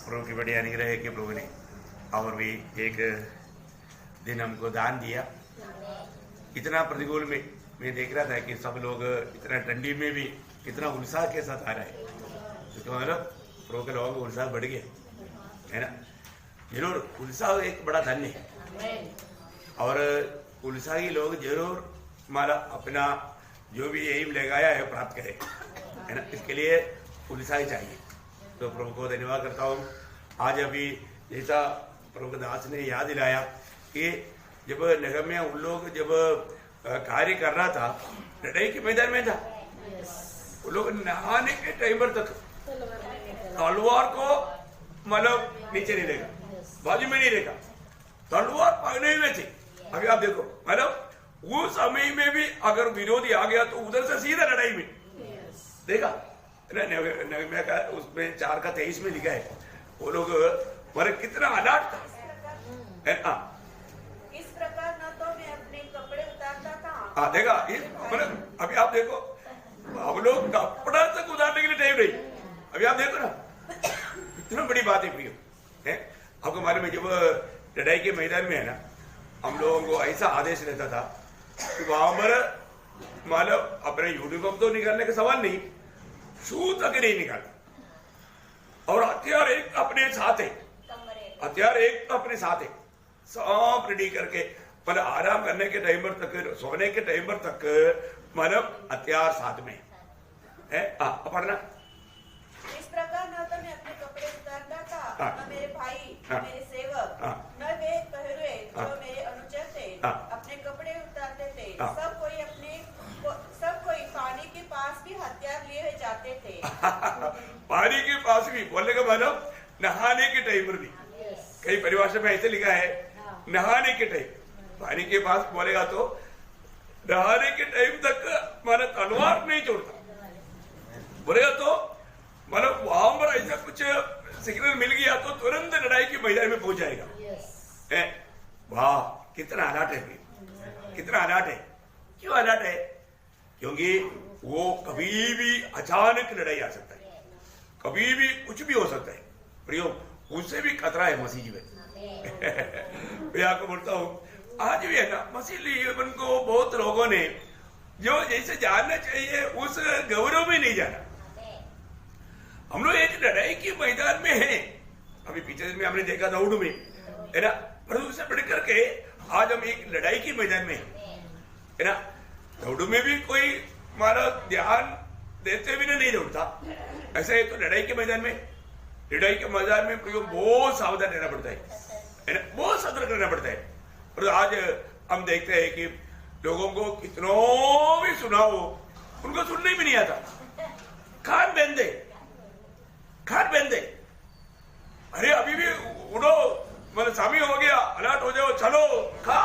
प्रभु की बड़ी अनुग्रह है कि प्रभु ने और भी एक दिन हमको दान दिया। इतना प्रतिकूल में मैं देख रहा था कि सब लोग इतना ठंडी में भी कितना उत्साह के साथ आ रहा है, तो मतलब प्रभु के लोगों का उत्साह बढ़ गया है ना। जरूर उत्साह एक बड़ा धन्य है और उत्साही लोग जरूर हमारा अपना जो भी एम लगाया है प्राप्त करें, है ना। इसके लिए उत्साह चाहिए। तो प्रभु को धन्यवाद करता हूँ। आज अभी जैसा प्रभु दास ने याद दिलाया कि जब नहम्याह उन लोग जब कार्य कर रहा था, लड़ाई के मैदान में था, वो लोग नहाने के टाइम पर तक तलवार को मतलब नीचे नहीं लेगा, बाजू में नहीं लेगा, तलवार पकड़े हुए थे। अभी आप देखो मतलब उस समय में भी अगर विरोधी आ गया तो उधर से सीधा लड़ाई में देखा नहम्याह का उसमें 4:23 में लिखा है, वो लोग मरे कितना अलर्ट था। इस प्रकार न तो मैं अपने कपड़े उतारता था। हाँ देखा, मतलब अभी आप देखो हम लोग कपड़ा तक उतारने के लिए टाइम नहीं। अभी आप देखो ना इतना बड़ी बात है प्रियो है। आपको मालूम है जब लड़ाई के मैदान में है ना, हम लोगों को ऐसा आदेश रहता था कि वहां पर मतलब अपने यूनिफॉर्म तो निकालने का सवाल नहीं, शू तक नहीं निकालना, और हथियार एक अपने साथ है, हथियार एक अपने साथ है, सब रेडी करके मतलब आराम करने के टाइम पर तक, सोने के टाइम पर तक मतलब हथियार साथ में है। पढ़ना। इस प्रकार न तो मैं अपने कपड़े उतारता था, न मेरे भाई, न मेरे सेवक, न वे पहरुए जो मेरे अनुचर थे अपने कपड़े उतारते थे। सब कोई पानी के पास भी हथियार लिए हुए जाते थे। पानी के पास भी बोलने का मतलब नहाने के टाइम पर भी, कई परिभाषा में ऐसे लिखा है नहाने के टाइम। पानी के पास बोलेगा तो नहाने के टाइम तक माना तलवार नहीं छोड़ता, बोलेगा तो मतलब वहां पर ऐसा कुछ सिग्नल मिल गया तो तुरंत लड़ाई के मैदान में पहुंच जाएगा। वाह कितना अलर्ट है, कितना अलर्ट है। क्यों अलर्ट है? क्योंकि वो कभी भी अचानक लड़ाई आ सकता है, कभी भी कुछ भी हो सकता है। प्रयोग उससे भी खतरा है मसीह जीवन। मैं आपको बोलता हूँ आज भी है ना, मसीह जीवन को बहुत लोगों ने जो जैसे जानना चाहिए उस गौरव में नहीं जाना। हम लोग एक लड़ाई के मैदान में हैं। अभी पीछे में हमने देखा दौड़ में है ना, पर उससे बढ़कर के आज हम एक लड़ाई के मैदान में है ना। दौड़ में भी कोई हमारा ध्यान देते भी नहीं दौड़ता, ऐसा है। तो लड़ाई के मैदान में, लड़ाई के मैदान में प्रयोग बहुत सावधान रहना पड़ता है ना, बहुत सतर्क रहना पड़ता है। और आज हम देखते हैं कि लोगों को कितनों भी सुनाओ उनको सुनने भी नहीं आता। खान बंदे, खान बंदे, अरे अभी भी उड़ो, मतलब शामी हो गया, अलर्ट हो जाओ, चलो खा।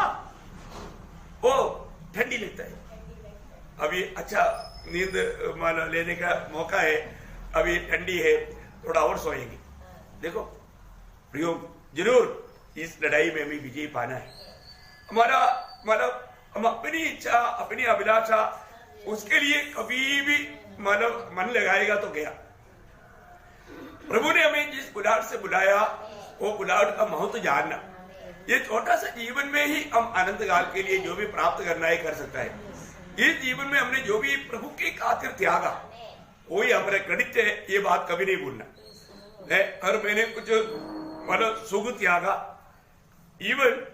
वो ठंडी लगता है, अभी अच्छा नींद मान लेने का मौका है, अभी ठंडी है, थोड़ा और सोएंगे। देखो प्रयोग जरूर इस लड़ाई में हमें विजय पाना है। हमारा मतलब हम अपनी इच्छा, अपनी अभिलाषा, उसके लिए कभी भी मतलब मन लगाएगा तो गया। प्रभु ने हमें जिस बुलाहट से बुलाया वो बुलाहट का महत्व जानना, ये छोटा सा जीवन में ही हम अनंत काल के लिए जो भी प्राप्त करना है कर सकता है। इस जीवन में हमने जो भी प्रभु के खातिर त्यागा वही हमारे क्रेडिट है, ये बात कभी नहीं भूलना है। हर महीने कुछ मतलब सुख त्यागा, इवन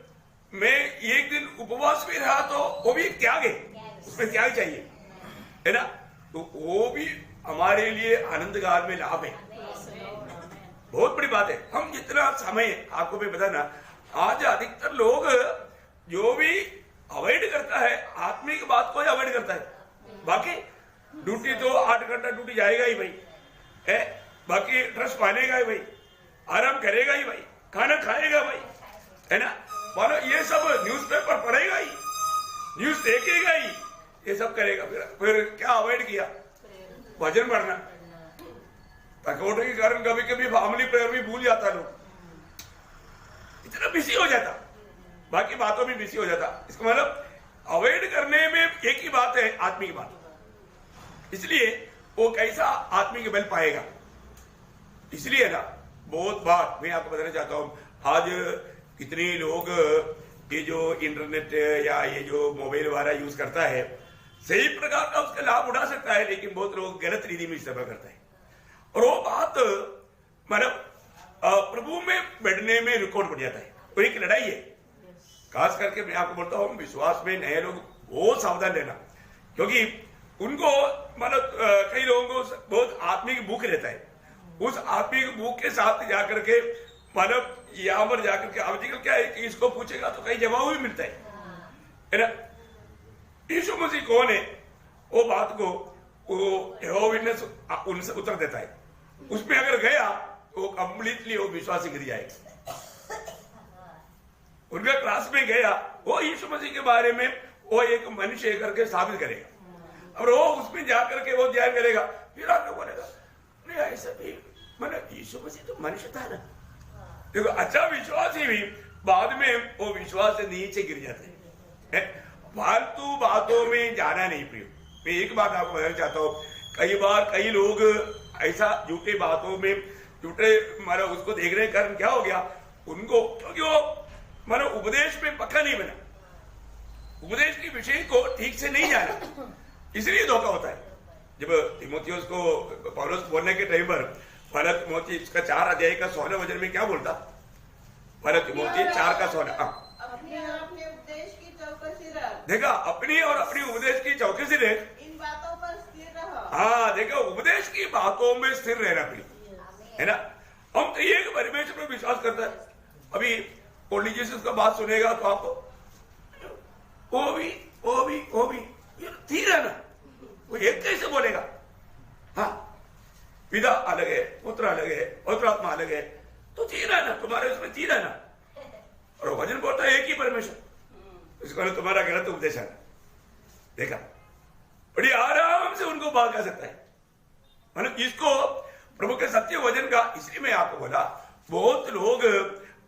मैं एक दिन उपवास भी रहा तो वो भी त्याग है, उसमें त्याग चाहिए है ना। तो वो भी हमारे लिए आनंद काल में लाभ है, बहुत बड़ी बात है। हम जितना समय आपको भी बताना, आज अधिकतर लोग जो भी अवॉइड करता है आत्मिक बात को ही अवॉइड करता है। बाकी ड्यूटी तो 8 घंटा ड्यूटी जाएगा ही भाई है, बाकी ड्रेस पहनेगा ही भाई, आराम करेगा ही भाई, खाना खाएगा भाई है ना, मानो ये सब न्यूज़पेपर पढ़ेगा ही, न्यूज देखेगा ही, ये सब करेगा। फिर क्या अवॉइड किया? भजन पढ़ना। थकावट के कारण कभी कभी फैमिली प्रेयर भी भूल जाता, लोग इतना बिजी हो जाता, बाकी बातों में बिजी हो जाता। इसका मतलब अवॉइड करने में एक ही बात है, आत्मिक बात। इसलिए वो कैसा आत्मिक बल पाएगा? इसलिए ना बहुत बार मैं आपको बताना चाहता हूँ, आज कितने लोग ये जो इंटरनेट या ये जो मोबाइल वगैरह यूज करता है, सही प्रकार का उसका लाभ उठा सकता है, लेकिन बहुत लोग गलत रीति में इस्तेमाल करता है। और वो बात मतलब प्रभु में बढ़ने में रुकावट पड़ जाता है। वो एक लड़ाई है। खास करके मैं आपको बोलता हूँ, विश्वास में नए लोग बहुत सावधान रहना, क्योंकि उनको मतलब कई लोगों को बहुत आत्मिक भूख रहता है। उस आत्मिक भूख के साथ जाकर के मतलब यहाँ पर जाकर के आजकल क्या है कि इसको पूछेगा तो कई जवाब भी मिलता है ना। यीशु मसीह कौन है, वो बात को वो यहोवा विटनेस उनसे उत्तर देता है। उसमें अगर गया तो कंप्लीटली वो विश्वास गिर जाएगा। उनका क्लास में गया, वो यीशु मसीह के बारे में वो एक मनुष्य करके साबित करेगा। और वो उसमें जाकर के वो ध्यान करेगा, फिर आगे बोलेगा नहीं ऐसा भी, मतलब यीशु मसीह तो मनुष्य था ना। देखो अच्छा विश्वासी भी बाद में वो विश्वास से नीचे गिर जाते हैं। फालतू बातों में जाना नहीं प्रिय। मैं एक बात आपको बताना चाहता हूँ, कई बार कई लोग ऐसा झूठे बातों में झूठे मतलब उसको देखने के कारण क्या हो गया उनको, क्योंकि वो मतलब उपदेश में पक्का नहीं बना, उपदेश के विषय को ठीक से नहीं जाना, इसलिए धोखा होता है। जब तीमुथियुस को पौलुस बोलने के टाइम पर पहला तीमुथी इसका 4 अध्याय का 16 वचन में क्या बोलता, पहला तीमुथी 4 का 16, अपने उपदेश की चौकसी रख। देखा, अपनी और अपनी उपदेश की चौकसी रहे, इन बातों पर स्थिर रहो। हाँ देखा, उपदेश की बातों में स्थिर रहना प्रिय है ना। हम तो एक परमेश्वर पर विश्वास करता है। अभी ओनली जीसस का बात सुनेगा तो आपको वो भी स्थिर है ना, वो एक कैसे बोलेगा। हाँ पिता अलग है, पुत्र अलग है, पवित्र आत्मा अलग है, तो स्थिर है ना, तुम्हारे उसमें स्थिर है ना। और वचन बोलता है एक ही परमेश्वर, इसको तुम्हारा गलत उपदेश है। देखा, बड़ी आराम से उनको बात कर सकता है, मतलब इसको प्रभु के सत्य वचन का। इसलिए मैं आपको बोला, बहुत लोग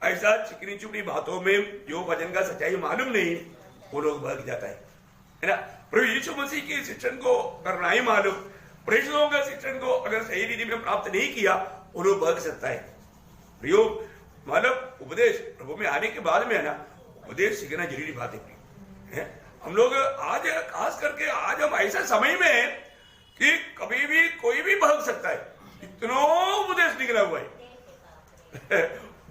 ऐसा चिकनी चुपड़ी बातों में जो वचन का सच्चाई मालूम नहीं, वो लोग भाग जाता है ना। प्रभु यीशु मसीह के शिक्षण को करना ही मालूम, प्रेषितों का शिक्षण को अगर सही रीति में प्राप्त नहीं किया, वो लोग भाग सकता है। प्रियो मतलब उपदेश प्रभु में आने के बाद में है ना, उपदेश सीखना जरूरी बात है। हम लोग आज खास करके आज हम ऐसा समय में है कि कभी भी कोई भी भाग सकता है, इतना उपदेश निकला हुआ है।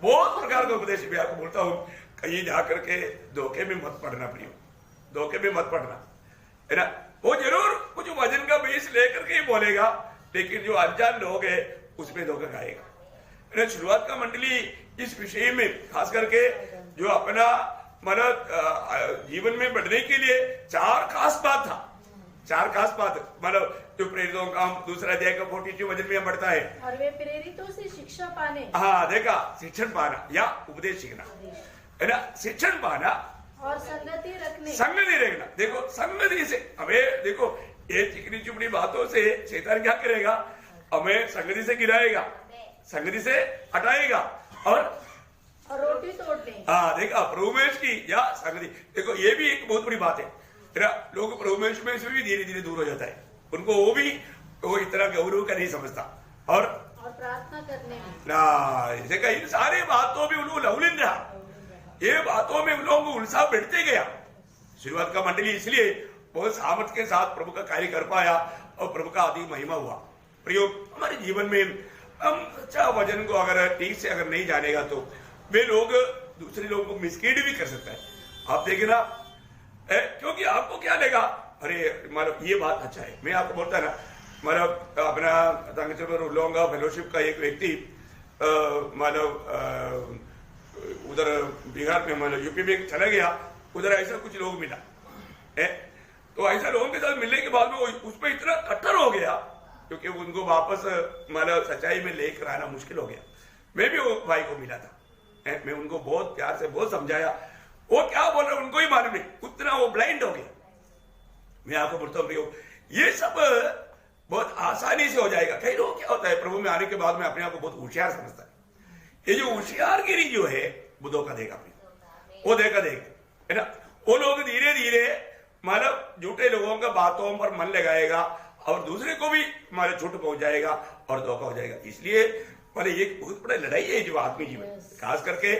बहुत प्रकार का उपदेश भी आपको बोलता हूं, कहीं जाकर के धोखे में मत पड़ना प्रियो, धोखे में मत पड़ना है ना। वो जरूर कुछ वजन का बेस लेकर के ही बोलेगा, लेकिन जो अनजान लोग है उसमें धोखा खाएगा। शुरुआत का मंडली इस विषय में खास करके जो अपना मतलब जीवन में बढ़ने के लिए 4 खास बात था, 4 खास बात मतलब जो प्रेरितों का दूसरा अध्याय का 42 वचन में बढ़ता है, और वे प्रेरितों से शिक्षा पाने, हाँ देखा, शिक्षण पाना या उपदेश सीखना है ना, शिक्षण पाना और संगति रखने, संगति रखना। देखो संगति से हमें, देखो ये चिकनी चुपड़ी बातों से शैतान क्या करेगा, हमें संगति से गिराएगा, संगति से हटाएगा और रोटी तोड़ने। हाँ देखा, प्रभुमेश की या संगति। देखो ये भी एक बहुत बड़ी बात है, लोग प्रभुमेश में से भी धीरे धीरे दूर हो जाता है, उनको वो इतना गौरव का नहीं समझता। और प्रार्थना करने में ना देखा, इन सारी बातों में उन लोग लवलीन रहा, ये बातों में उन लोगों को उत्साह बढ़ते गया। शुरुआत का मंडली इसलिए बहुत सामर्थ्य के साथ प्रभु का कार्य कर पाया और प्रभु का अधिक महिमा हुआ। प्रयोग हमारे जीवन में हम सच्चा वचन को अगर ठीक से अगर नहीं जानेगा तो वे लोग दूसरे लोगों को मिसगाइड भी कर सकता है। आप देखे ना, क्योंकि आपको क्या लगा, अरे मतलब ये बात अच्छा है। मैं आपको बोलता ना, मतलब अपना लोंगा फेलोशिप का एक व्यक्ति मतलब उधर बिहार में मतलब यूपी में चला गया, उधर ऐसा कुछ लोग मिला है, तो ऐसा लोगों के साथ मिलने के बाद में उस पर इतना कट्टर हो गया क्योंकि उनको वापस मतलब सच्चाई में लेकर आना मुश्किल हो गया। मैं भी वो भाई को मिला था, मैं उनको बहुत प्यार से बहुत समझाया, वो क्या बोल रहे उनको ही मालूम नहीं, उतना वो ब्लाइंड हो गया। मैं आपको बोलता हूँ ये सब बहुत आसानी से हो जाएगा। कई लोग क्या होता है, प्रभु में आने के बाद में अपने आप को बहुत होशियार समझता है। ये जो होशियारगिरी जो है वो धोखा देगा, वो धोखा देगा है ना। वो लोग धीरे धीरे मतलब झूठे लोगों का बातों पर मन लगाएगा और दूसरे को भी हमारे झूठ पहुंच जाएगा और धोखा हो जाएगा। इसलिए बोले एक बहुत बड़ा लड़ाई है जो आत्मिक जीवन, खास करके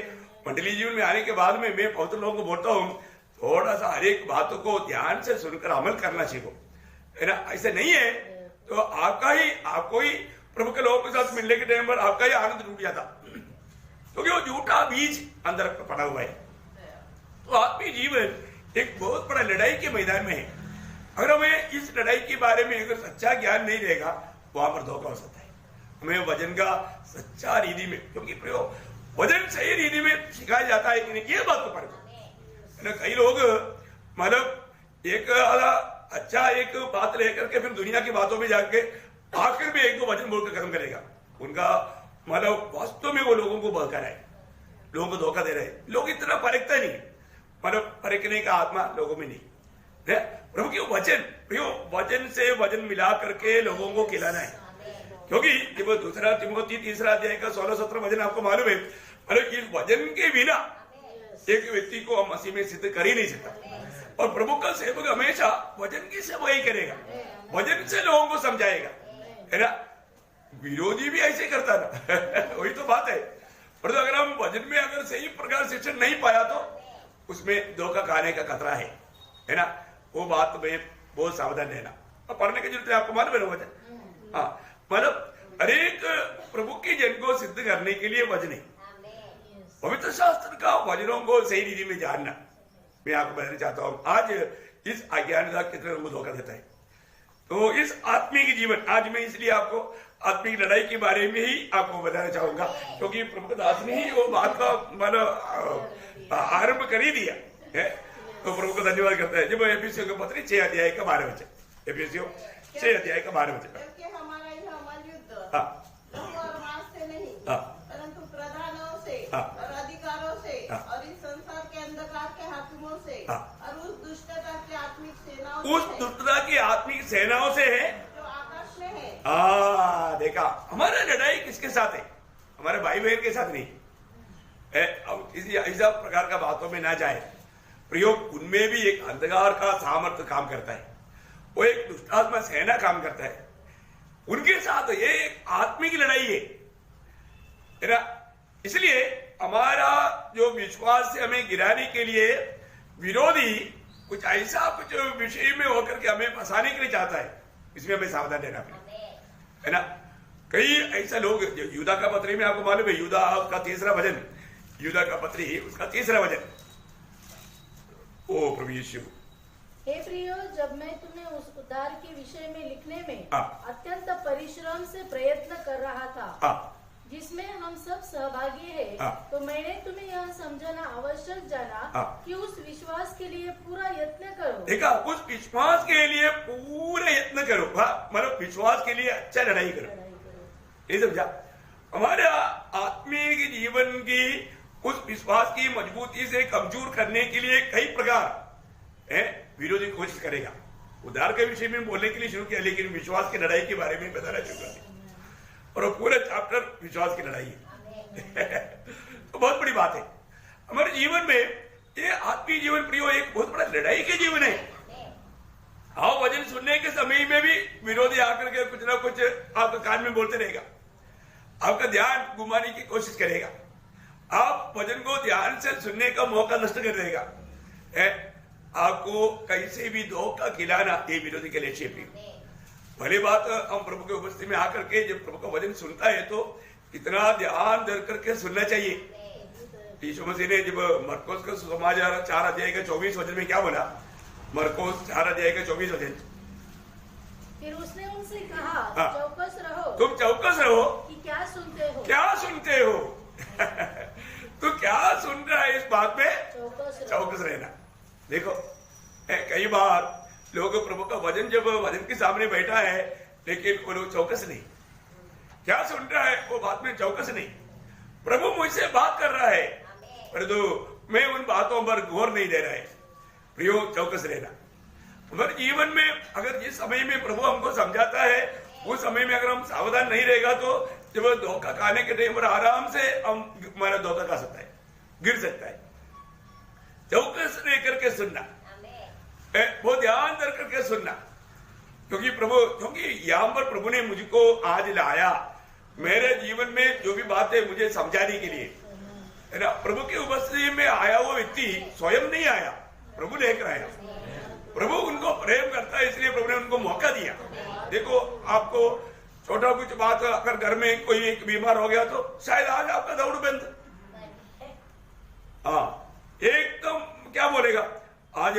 मंडली जीवन में आने के बाद में मैं बहुत लोगों को बोलता हूँ थोड़ा सा हर एक बातों को ध्यान से सुनकर अमल करना सीखो, है ना। ऐसे नहीं है तो आपको ही प्रभु के लोगों के साथ मिलने के टाइम पर आपका ही आनंद टूट जाता, क्योंकि वो झूठा बीज अंदर पड़ा हुआ है। तो आत्मिक जीवन एक बहुत बड़ा लड़ाई के मैदान में है। अगर हमें इस लड़ाई के बारे में अगर सच्चा ज्ञान नहीं रहेगा वहां पर धोखा हो सकता है। हमें वजन का सच्चा रीति में, क्योंकि वजन सही रीति में सिखाया जाता है कि नहीं, ये बात तो पर कई लोग मतलब एक अच्छा एक बात लेकर के फिर दुनिया की बातों में जाके आखिर में एक दो वचन बोलकर खत्म करेगा। उनका मतलब वास्तव में वो लोगों को बहका रहा है, लोगों को धोखा दे रहे हैं। लोग इतना परखता नहीं, मतलब परखने का आत्मा लोगों में नहीं है। प्रभु के वचन से वजन मिला करके लोगों को खिलाना है, क्योंकि जब दूसरा तिमोथी 3 अध्याय का 16-17 वचन आपको मालूम है, मतलब इस वजन के बिना एक व्यक्ति को हम मसीह में सिद्ध कर ही नहीं सकता। और प्रभु का सेवक हमेशा वचन की सेवा ही करेगा, वचन से लोगों को समझाएगा, है ना। विरोधी भी ऐसे करता ना वही तो बात है। पर अगर हम वचन में अगर सही प्रकार शिक्षण नहीं पाया तो उसमें धोखा खाने का खतरा है ना। वो बात में बहुत सावधान रहना। और पढ़ने की जरूरत है, आपको मालूम है ना वचन। हाँ, मतलब हरेक प्रभु के जन को सिद्ध करने के लिए वचन है। पवित्र शास्त्र का वचनों को सही रीति में जानना मैं आपको बताना चाहता हूं। आज इस अज्ञानता कितने लोगों को धोखा देता है। तो इस आत्मिक जीवन, आज मैं इसलिए आपको आत्मिक लड़ाई के बारे में ही आपको बताना चाहूंगा, क्योंकि प्रभु दास ने ही वो बात का मतलब आरंभ कर ही दिया है। तो प्रभु को धन्यवाद करता है। जब एफिसियों के पत्र 6 अध्याय का 12 वचन, एफिसियों 6 अध्याय का 12 वचन। परंतु प्रधानों से और अधिकारों से और इस संसार के अंधकार के हाकिमों से और उस दुष्टता की आत्मिक सेनाओं से है जो आकाश में है। देखा, हमारा लड़ाई किसके साथ है? हमारे भाई बहन के साथ नहीं। अब किसी ऐसा प्रकार का बातों में ना जाए। प्रयोग उनमें भी एक अंधकार का सामर्थ्य काम करता है, वो एक दुष्टात्मा सेना काम करता है। उनके साथ ये एक आत्मिक लड़ाई है ना। इसलिए हमारा जो विश्वास से हमें गिराने के लिए विरोधी कुछ ऐसा कुछ विषय में होकर के हमें फंसाने के लिए चाहता है, इसमें हमें सावधान रहना पड़ेगा, है ना। कई ऐसा लोग, यूदा का पत्री में आपको मालूम है, यूदा का 3रा वचन, यूदा का पत्री उसका 3रा वचन। ओ प्रभु यीशु, हे प्रियो, जब मैं तुम्हें उस उद्धार के विषय में लिखने में अत्यंत परिश्रम से प्रयत्न कर रहा था जिसमें हम सब सहभागी हैं, तो मैंने तुम्हें यह समझना आवश्यक जाना कि उस विश्वास के लिए पूरा यत्न करो। देखा, उस विश्वास के लिए पूरा यत्न करो, मतलब विश्वास के लिए अच्छा लड़ाई करो। ये समझा? हमारे आत्मिक जीवन की उस विश्वास की मजबूती से कमजोर करने के लिए कई प्रकार है विरोधी कोशिश करेगा। उद्धार के विषय में बोलने के लिए शुरू किया, लेकिन विश्वास की लड़ाई के बारे में बताना शुरू कर दिया, और वो पूरा चैप्टर विश्वास की लड़ाई है। तो बहुत बड़ी बात है हमारे जीवन में। ये आत्मिक जीवन प्रियो एक बहुत बड़ा लड़ाई के जीवन है। हाँ, वचन सुनने के समय में भी विरोधी आकर के कुछ ना कुछ आपके कान में बोलते रहेगा, आपका ध्यान घुमाने की कोशिश करेगा, आप वचन को ध्यान से सुनने का मौका नष्ट कर देगा, आपको कैसे भी धोखा खिलाना ये विरोधी के लिए क्षेत्र। भले बात हम प्रभु के उपस्थिति में आकर के जब प्रभु का वचन सुनता है तो इतना ध्यान धर करके सुनना चाहिए। यीशु मसीह ने जब मरकोस का समाचार 4 अध्याय का 24 वचन में क्या बोला, मरकोस 4 अध्याय का 24 वचन, फिर उसने उनसे कहा, चौकस रहो, तुम चौकस रहो कि क्या सुनते हो, क्या सुनते हो। तो क्या सुन रहा है, इस बात में चौकस रहना। देखो, कई बार लोग प्रभु का वचन जब वचन के सामने बैठा है, लेकिन वो लोग चौकस नहीं, क्या सुन रहा है वो बात में चौकस नहीं। प्रभु मुझसे बात कर रहा है, परंतु मैं उन बातों पर गौर नहीं दे रहा है। प्रियो, चौकस रहना। हमारे जीवन में अगर जिस समय में प्रभु हमको समझाता है उस समय में अगर हम सावधान नहीं रहेगा तो जब धोखा खाने के टाइम पर आराम से हम हमारा धोखा खा सकता है, गिर सकता है। चौकस रह करके सुनना, बहुत ध्यान कर करके सुनना, क्योंकि यहाँ पर प्रभु ने मुझको आज लाया, मेरे जीवन में जो भी बात है मुझे समझाने के लिए, है ना। प्रभु की उपस्थिति में आया वो व्यक्ति स्वयं नहीं आया, प्रभु लेकर आया। प्रभु उनको प्रेम करता है, इसलिए प्रभु ने उनको मौका दिया। देखो, आपको छोटा कुछ बात, अगर घर में कोई एक बीमार हो गया तो शायद आज आपका दौड़ बंद, हाँ एकदम क्या बोलेगा। आज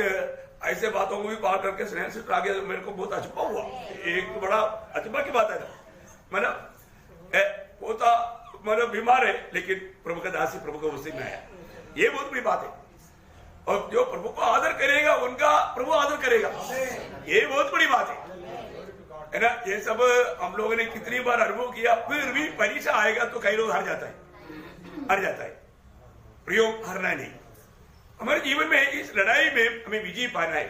ऐसे बातों को भी पार करके स्नेह से आ गया, मेरे को बहुत अचंभा हुआ। एक बड़ा अचंभा की बात है ना, मतलब पोता मतलब बीमार है लेकिन प्रभु का दासी प्रभु का उसी में आया, ये बहुत बड़ी बात है। और जो प्रभु को आदर करेगा उनका प्रभु आदर करेगा, ये बहुत बड़ी बात है ना। ये सब हम लोगों ने कितनी बार अनुभव किया, फिर भी परीक्षा आएगा तो कई लोग हार जाता है। प्रियो, हारना नहीं। हमारे जीवन में इस लड़ाई में हमें विजय पाना है।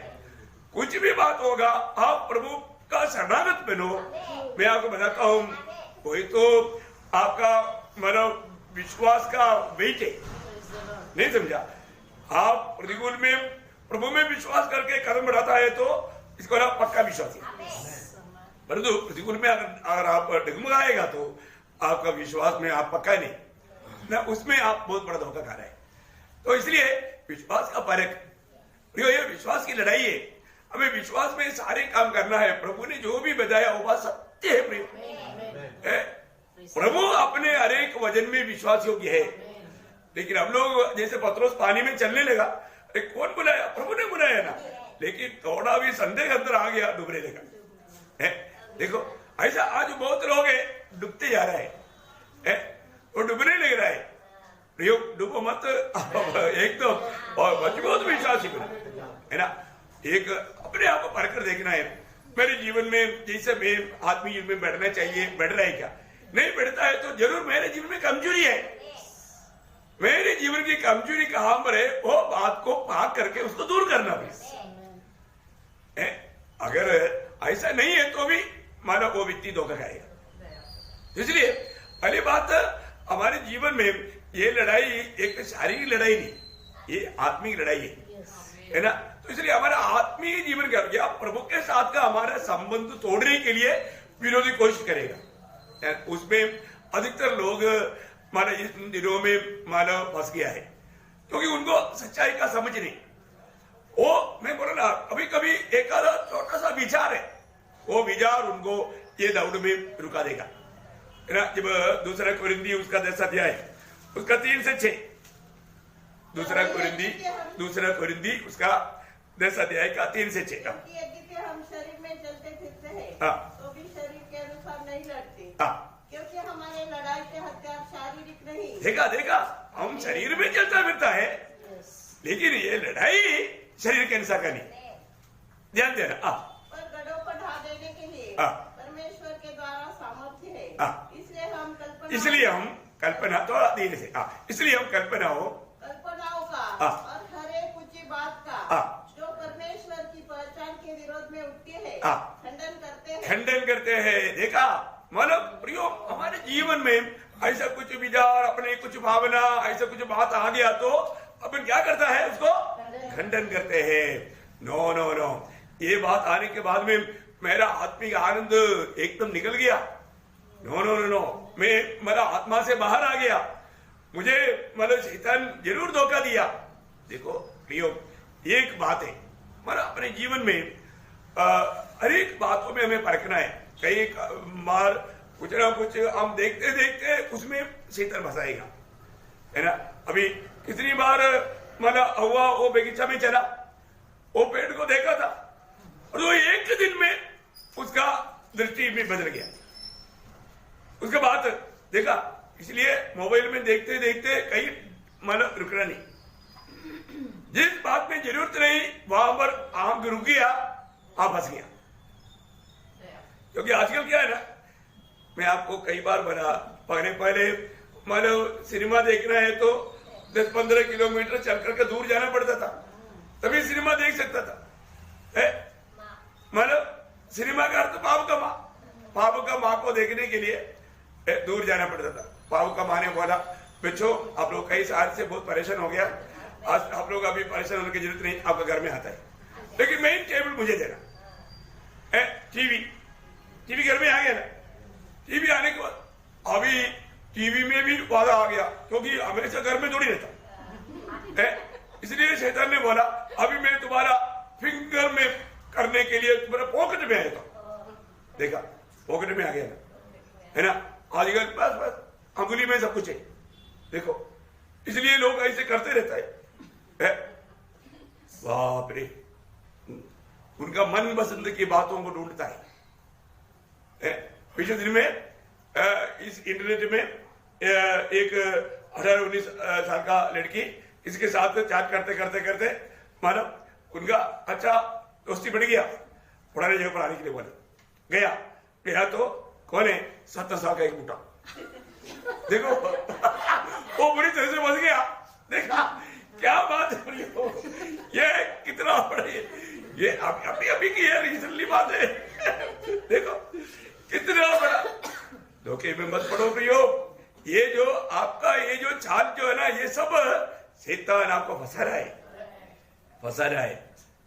कुछ भी बात होगा, आप प्रभु का शरणागत बनो। मैं आपको बताता हूं, कोई तो आपका मतलब विश्वास का वेट है, नहीं समझा। आप प्रतिकूल में प्रभु में विश्वास करके कदम बढ़ाता है तो इसको ना पक्का विश्वास है। परंतु प्रतिकूल में अगर आप डगमगाएगा तो आपका विश्वास में आप पक्का नहीं ना, उसमें आप बहुत बड़ा धोखा खा रहे हैं। तो इसलिए विश्वास का परख, ये विश्वास की लड़ाई है। हमें विश्वास में सारे काम करना है। प्रभु ने जो भी बताया वो बात सत्य है। प्रिय, प्रभु अपने हर एक वजन में विश्वास योग्य है। लेकिन हम लोग जैसे पत्रोस पानी में चलने लगा, अरे कौन बुलाया? प्रभु ने बुलाया ना। लेकिन थोड़ा भी संदेह अंदर आ गया, डूबने लगा। देखो, ऐसा आज बहुत लोग डूबते जा रहे हैं, वो डूबने लग रहा है। डूबो मत, एक तो और बहुत विश्वासी है ना। एक अपने आप को पढ़कर देखना है, मेरे जीवन में जैसे मैं आत्मीय जीवन में बढ़ना चाहिए, बढ़ रहा है क्या? नहीं बढ़ता है तो जरूर मेरे जीवन में कमजोरी है। मेरे जीवन की कमजोरी कहां पर है, वो बात को पाक करके उसको दूर करना है। अगर ऐसा नहीं है तो भी मानो वो व्यक्ति धोखा खाएगा। इसलिए पहली बात, हमारे जीवन में ये लड़ाई एक शारीरिक लड़ाई नहीं, ये आत्मिक लड़ाई है ना। तो इसलिए हमारा आत्मीय जीवन क्या गया, प्रभु के साथ का हमारा संबंध तोड़ने के लिए विरोधी कोशिश करेगा। उसमें अधिकतर लोग मानो इस दिनों में मानो फंस गया है, क्योंकि उनको सच्चाई का समझ नहीं। वो मैं बोला ना, कभी कभी एक आधा छोटा सा विचार है, वो विचार उनको ये दौड़ में रुका देगा, है ना। जब दूसरा कोरिंथी उसका 10 अध्याय उसका 3 से 6, दूसरा कोरिंथी उसका 10 अध्याय का 3 से 6। हम शरीर में चलते फिरते हैं तो भी शरीर के अनुसार नहीं लड़ते, क्योंकि हमारे लड़ाई के हथियार शारीरिक नहीं। देखा हम शरीर में चलता फिरता है, लेकिन ये लड़ाई शरीर के अनुसार का नहीं, ध्यान देना। पर गढ़ों को ढा देने के लिए परमेश्वर के द्वारा सामर्थ्य है। इसलिए हम कल्पना थोड़ा धीरे से, इसलिए हम कल्पनाओं का और हर एक ऊंची बात का जो परमेश्वर की पहचान के विरोध में उठती है खंडन करते हैं। देखा, मतलब प्रियो, हमारे जीवन में ऐसा कुछ विचार, अपने कुछ भावना, ऐसा कुछ बात आ गया तो अपन क्या करता है, उसको खंडन करते हैं। नो, ये बात आने के बाद में मेरा आत्मिक आनंद एकदम निकल गया। नो, मैं मेरा आत्मा से बाहर आ गया, मुझे मतलब शैतान जरूर धोखा दिया। देखो प्रियो, एक बात है, मतलब अपने जीवन में हर एक बातों में हमें परखना है। कई बार कुछ ना कुछ हम देखते देखते उसमें शैतान फंसाएगा, है ना। अभी कितनी बार मतलब हवा वो बगीचा में चला, वो पेड़ को देखा था और वो एक दिन में उसका दृष्टि भी बदल गया, उसके बाद देखा। इसलिए मोबाइल में देखते देखते कहीं मतलब रुकना नहीं, जिस बात में जरूरत नहीं वहां पर आंख रुक गया, आप फंस गया। क्योंकि आजकल क्या है ना, मैं आपको कई बार पहले मतलब सिनेमा देखना है तो 10-15 किलोमीटर चल करके दूर जाना पड़ता था, तभी सिनेमा देख सकता था। मतलब सिनेमा का अर्थ पाप का माँ को देखने के लिए दूर जाना पड़ता था। पाप का माँ ने बोला, बच्चों आप लोग कई साल से बहुत परेशान हो गया, आज आप लोग अभी परेशान होने की जरूरत नहीं, आपका घर में आता है, लेकिन मेन टेबल मुझे देना। टीवी घर में आ गया ना, टीवी आने के बाद अभी टीवी में भी वादा आ गया, क्योंकि हमेशा घर में थोड़ी रहता है, इसलिए शैतान ने बोला अभी मैं तुम्हारा फिंगर में करने के लिए तुम्हारा पॉकेट में आया था। देखा, पॉकेट में आ गया है ना। आजकल बस बस अंगुली में सब कुछ है, देखो, इसलिए लोग ऐसे करते रहता है। बाप रे, उनका मन पसंद की बातों को ढूंढता है। पिछले दिन में इस इंटरनेट में एक 18-19 साल का लड़की, इसके साथ चैट करते करते करते मानो उनका अच्छा दोस्ती बढ़ गया, पढ़ाने जगह पढ़ाने के लिए बोले गया तो कौन है, 70 साल का एक बूटा, देखो वो बुरी तरह से बच गया। देखा क्या बात है, ये कितना बड़ा, ये अभी की है, रिसेंटली बात है। देखो कितना बड़ा धोखे में मत पड़ो प्रियो। ये जो आपका ये जो चाल जो है ना, ये सब शैतान आपको फंसा रहा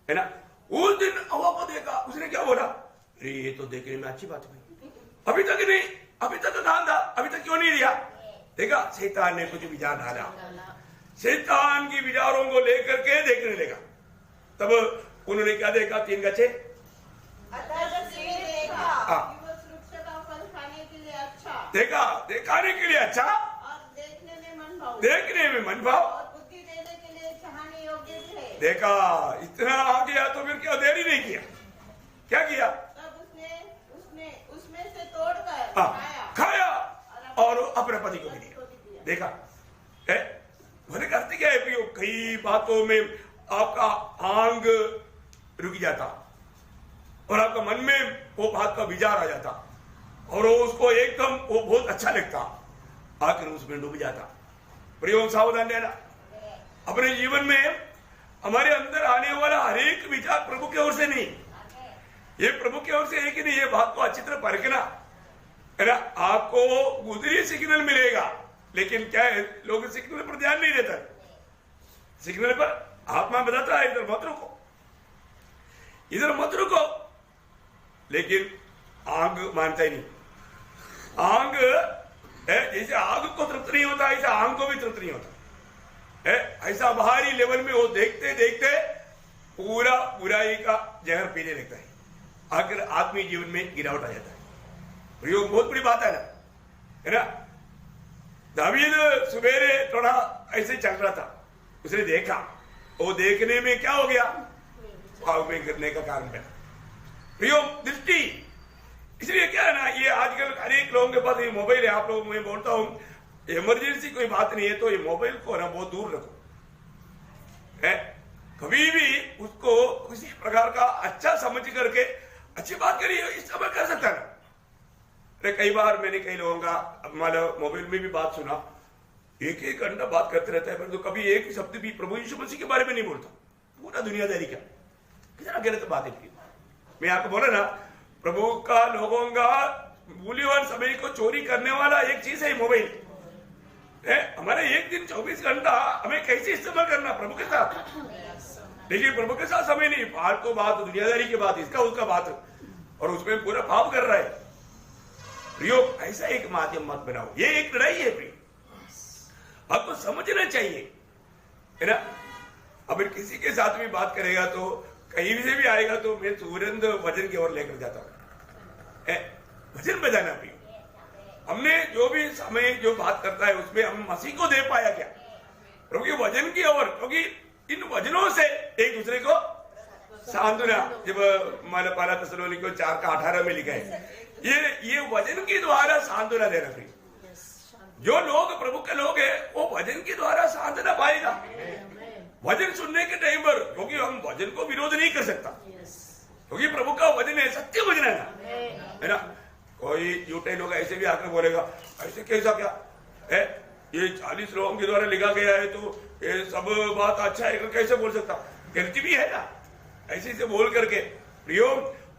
है ना। उस दिन हवा को देखा, उसने क्या बोला, अरे ये तो देखने में अच्छी बात हुई, अभी तक नहीं, अभी तक कहां था, अभी तक क्यों नहीं दिया। देखा, शैतान ने कुछ विचार डाला, शैतान की विचारों को लेकर के देखने लगा। तब उन्होंने क्या देखा, 3 गच्छे देखा, दिखाने के लिए अच्छा, देखने में मन भाव, बुद्धि देने के लिए चाहने योग्य थे। देखा, इतना आ गया तो फिर क्या देरी नहीं किया, क्या किया, तब उसने उसमें से तोड़कर खाया और अपने पति को भी दिया। देखा, मैंने करते क्या है प्रियो, कई बातों में आपका आंग रुक जाता और आपका मन में वो बात का विचार आ जाता और वो उसको एकदम वो बहुत अच्छा लगता, आखिर उसमें डूब जाता। प्रियो सावधान रहना, अपने जीवन में हमारे अंदर आने वाला हर एक विचार प्रभु की ओर से नहीं, ये प्रभु की ओर से है कि नहीं, ये बात को अच्छी तरह परखना है ना। आपको गुजरी सिग्नल मिलेगा, लेकिन क्या है, लोग सिग्नल पर ध्यान नहीं देता, सिग्नल पर आत्मा बताता है इधर मत रुको, इधर मत रुको, लेकिन आंग मानता ही नहीं। आंग जैसे आग को तृप्त नहीं होता, ऐसा आंग को भी तृप्त नहीं होता है। ऐसा बाहरी लेवल में वो देखते देखते पूरा बुराई का जहर पीने लगता है, आखिर आत्मीय जीवन में गिरावट आ जाता है। प्रयोग बहुत बड़ी बात है ना। दावीद सुबेरे थोड़ा ऐसे चल रहा था, उसने देखा, वो देखने में क्या हो गया, पाप में गिरने का कारण बना। प्रयोग दृष्टि, इसलिए क्या है ना, ये आजकल हर एक लोगों के पास ये मोबाइल है। आप लोग, मैं बोलता हूं, इमरजेंसी कोई बात नहीं है तो ये मोबाइल को ना बहुत दूर रखो, कभी भी उसको किसी प्रकार का अच्छा समझ करके अच्छी बात करिए, इस समय कर सकता है। कई बार मैंने कई लोगों का हमारा मोबाइल में भी बात सुना, 1-1 घंटा बात करते रहता है, परंतु कभी एक शब्द भी प्रभु यीशु मसीह के बारे में नहीं बोलता, पूरा दुनियादारी का, कितना गलत बात है। मैं आपको बोला ना, प्रभु का लोगों का मूल्यवान समय को चोरी करने वाला एक चीज है मोबाइल। हमारे एक दिन 24 घंटा हमें कैसे इस्तेमाल करना प्रभु के साथ, लेकिन प्रभु के साथ समय नहीं, फालतू बात, दुनियादारी की बात, इसका उसका बात, और उसमें पूरा पाप कर रहा है। प्रियो, ऐसा एक माध्यम मत बनाओ, ये एक लड़ाई है प्रियो, आपको समझना चाहिए है ना। अगर किसी के साथ भी बात करेगा तो कहीं से भी आएगा तो मैं तुरंत वजन की ओर लेकर जाता हूं, वजन बजाना प्रियो। हमने जो भी समय जो बात करता है उसमें हम मसीह को दे पाया क्या, प्रभु के वजन की ओर, क्योंकि इन वजनों से एक दूसरे को सांत्वना, जब पहला थिस्सलुनीकियों 4:18 में लिखा है, ये वजन के द्वारा सांत्वना देना प्रिय। जो लोग प्रभु के लोग हैं वो वजन के द्वारा सांत्वना पाएगा, वजन सुनने के टाइम पर, क्योंकि हम वजन को विरोध नहीं कर सकता, क्योंकि प्रभु का वजन है, सत्य वजन है ना। कोई झूठे लोग ऐसे भी आकर बोलेगा, ऐसे कैसा क्या है, ये 40 लोगों के द्वारा लिखा गया है तो ये सब बात अच्छा है, कैसे बोल सकता, गलती भी है ना, ऐसे से बोल करके प्रियो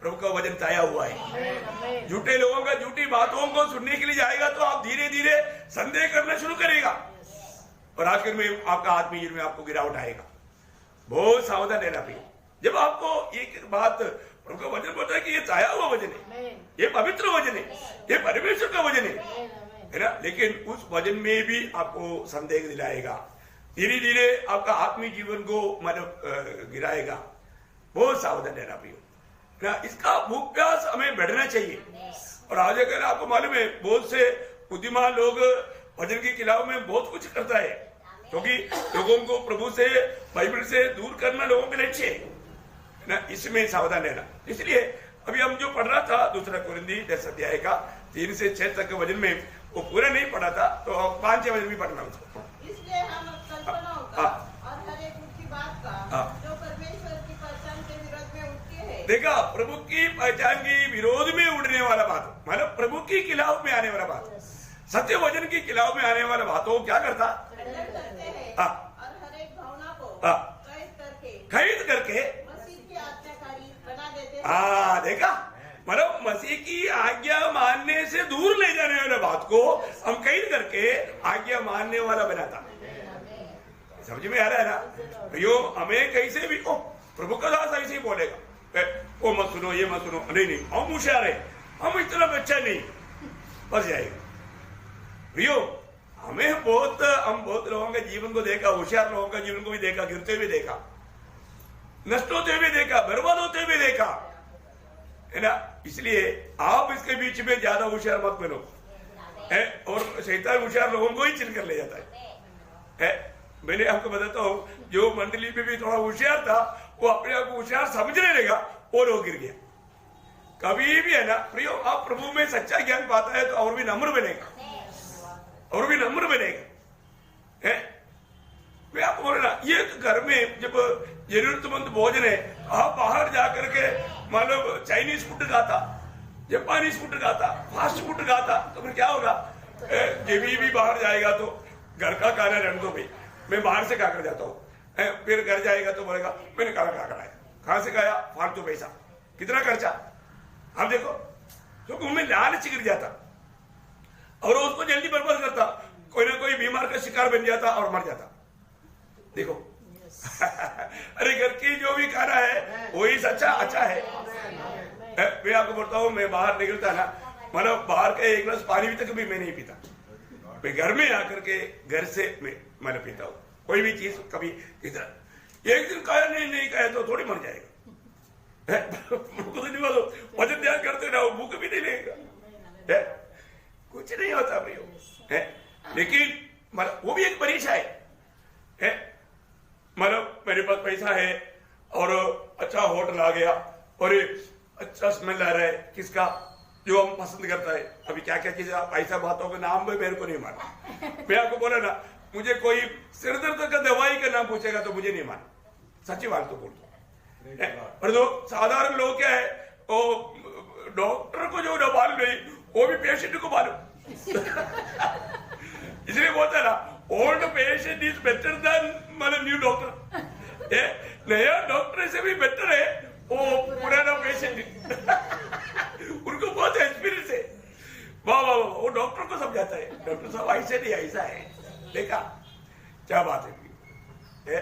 प्रभु का वजन ताया हुआ है। झूठे लोगों का झूठी बातों को सुनने के लिए जाएगा तो आप धीरे धीरे संदेह करना शुरू करेगा और आखिर में आपका आत्मीय जीवन में आपको गिरावट आएगा। बहुत सावधान रहना प्रिय। जब आपको एक बात प्रभु का वचन बोलता है कि ये ताया हुआ वचन है, ये पवित्र वचन है, ये परमेश्वर का वचन है ना, लेकिन उस वजन में भी आपको संदेह दिलाएगा, धीरे धीरे आपका आत्मिक जीवन को मतलब गिराएगा। बहुत सावधान रहना प्रियो ना, इसका भूख प्यास हमें बढ़ना चाहिए। और आज अगर आपको मालूम है बहुत से बुद्धिमान लोग भजन के खिलाफ में बहुत कुछ करता है, क्योंकि लोगों को प्रभु से बाइबल से दूर करना लोगों के लक्ष्य है ना, इसमें सावधान रहना। इसलिए अभी हम जो पढ़ रहा था 2 कोरिन्थी 10 अध्याय का 3 से 6 तक के वजन में वो पूरा नहीं पढ़ा था, तो 5-6 वजन भी पढ़ना उसको। इसलिए हम कल्पनाओं का और हर एक उनकी बात का जो परमेश्वर की पहचान के विरोध में उठती है, देखा, प्रभु की पहचान के विरोध में उड़ने वाला बात, मतलब प्रभु के खिलाफ में आने वाला बात, सत्य वचन के खिलाफ में आने वाला बातों क्या करता करते हैं और हर एक भावना को खरीद करके मसीह की आज्ञाकारी बना देते हैं। देखा, मतलब मसीह की आज्ञा मानने से दूर ले जाने वाले बात को हम कैद करके आज्ञा मानने वाला बनाता। समझ में आ रहा है ना? यो हमें कैसे भी प्रभु का दास ऐसे ही बोलेगा, ओ मत सुनो, ये मत सुनो, नहीं हम होशियार है, हम इतना बच्चा नहीं, बस जाएगा। प्रियो, हम बहुत लोगों के जीवन को देखा, होशियार लोगों का जीवन को भी देखा, गिरते हुए देखा, नष्ट होते हुए देखा, बर्बाद होते हुए देखा, है ना। इसलिए आप इसके बीच में ज्यादा होशियार मत बनो, है, और शैतान होशियार लोगों को ही चिन कर ले जाता है। मैंने आपको बताता हूँ, जो मंडली में भी थोड़ा होशियार था, वो अपने आप को होशियार समझने लगा और वो गिर गया। कभी भी है ना प्रियो, आप प्रभु में सच्चा ज्ञान पाता है तो और भी नम्र बनेगा, और भी नम्र बनेगा, है। मैं आपको बोल रहा, ये घर में जब जरूरतमंद भोजन है, आप बाहर जाकर के मतलब चाइनीज फूड खाता, जापानीज फूड खाता, फास्ट फूड खाता, तो फिर क्या होगा? जब भी बाहर जाएगा तो घर का खाना रहने दो भाई, मैं बाहर से खाकर जाता हूँ, फिर घर जाएगा तो बोलेगा मैंने खाना खाकर आया, कहां से खाया? फालतू पैसा, कितना खर्चा? आप देखो, क्योंकि उनमें लालच गिर जाता और उसको जल्दी बर्बाद करता, कोई ना कोई बीमार का शिकार बन जाता और मर जाता। देखो अरे घर की जो भी खाना है वही सच्चा अच्छा है। मैं आपको बोलता हूँ, मैं बाहर निकलता ना, मतलब बाहर का एक गिलास पानी भी तक भी मैं नहीं पीता, मैं घर में आकर के घर से मैं पीता हूँ। कोई भी चीज कभी इधर एक दिन खाया नहीं खाया तो थोड़ी मर जाएगा, वजन ध्यान करते रहो, भूख भी नहीं लगेगा, कुछ नहीं होता भाई, लेकिन मतलब वो भी एक परीक्षा है। मतलब मेरे पास पैसा है और अच्छा होटल आ गया और अच्छा स्मेल आ रहा है, किसका? जो हम पसंद करता है। अभी क्या क्या चीज, ऐसा बातों का नाम भी मेरे को नहीं मालूम। मैं आपको बोला ना, मुझे कोई सिर दर्द का दवाई का नाम पूछेगा तो मुझे नहीं मालूम, सच्ची बात तो बोलता हूँ। और जो साधारण लोग क्या है, वो डॉक्टर को जो मालूम नहीं, वो भी पेशेंट को मालूम। इसलिए बोलता है ना, old patient is better than मतलब न्यू डॉक्टर। नया डॉक्टर से भी बेटर है वो पुराना पेशेंट। उनको बहुत एक्सपीरियंस है, वाह वाह, वो डॉक्टर को समझाता है, डॉक्टर साहब ऐसे नहीं ऐसा है, देखा क्या बात है।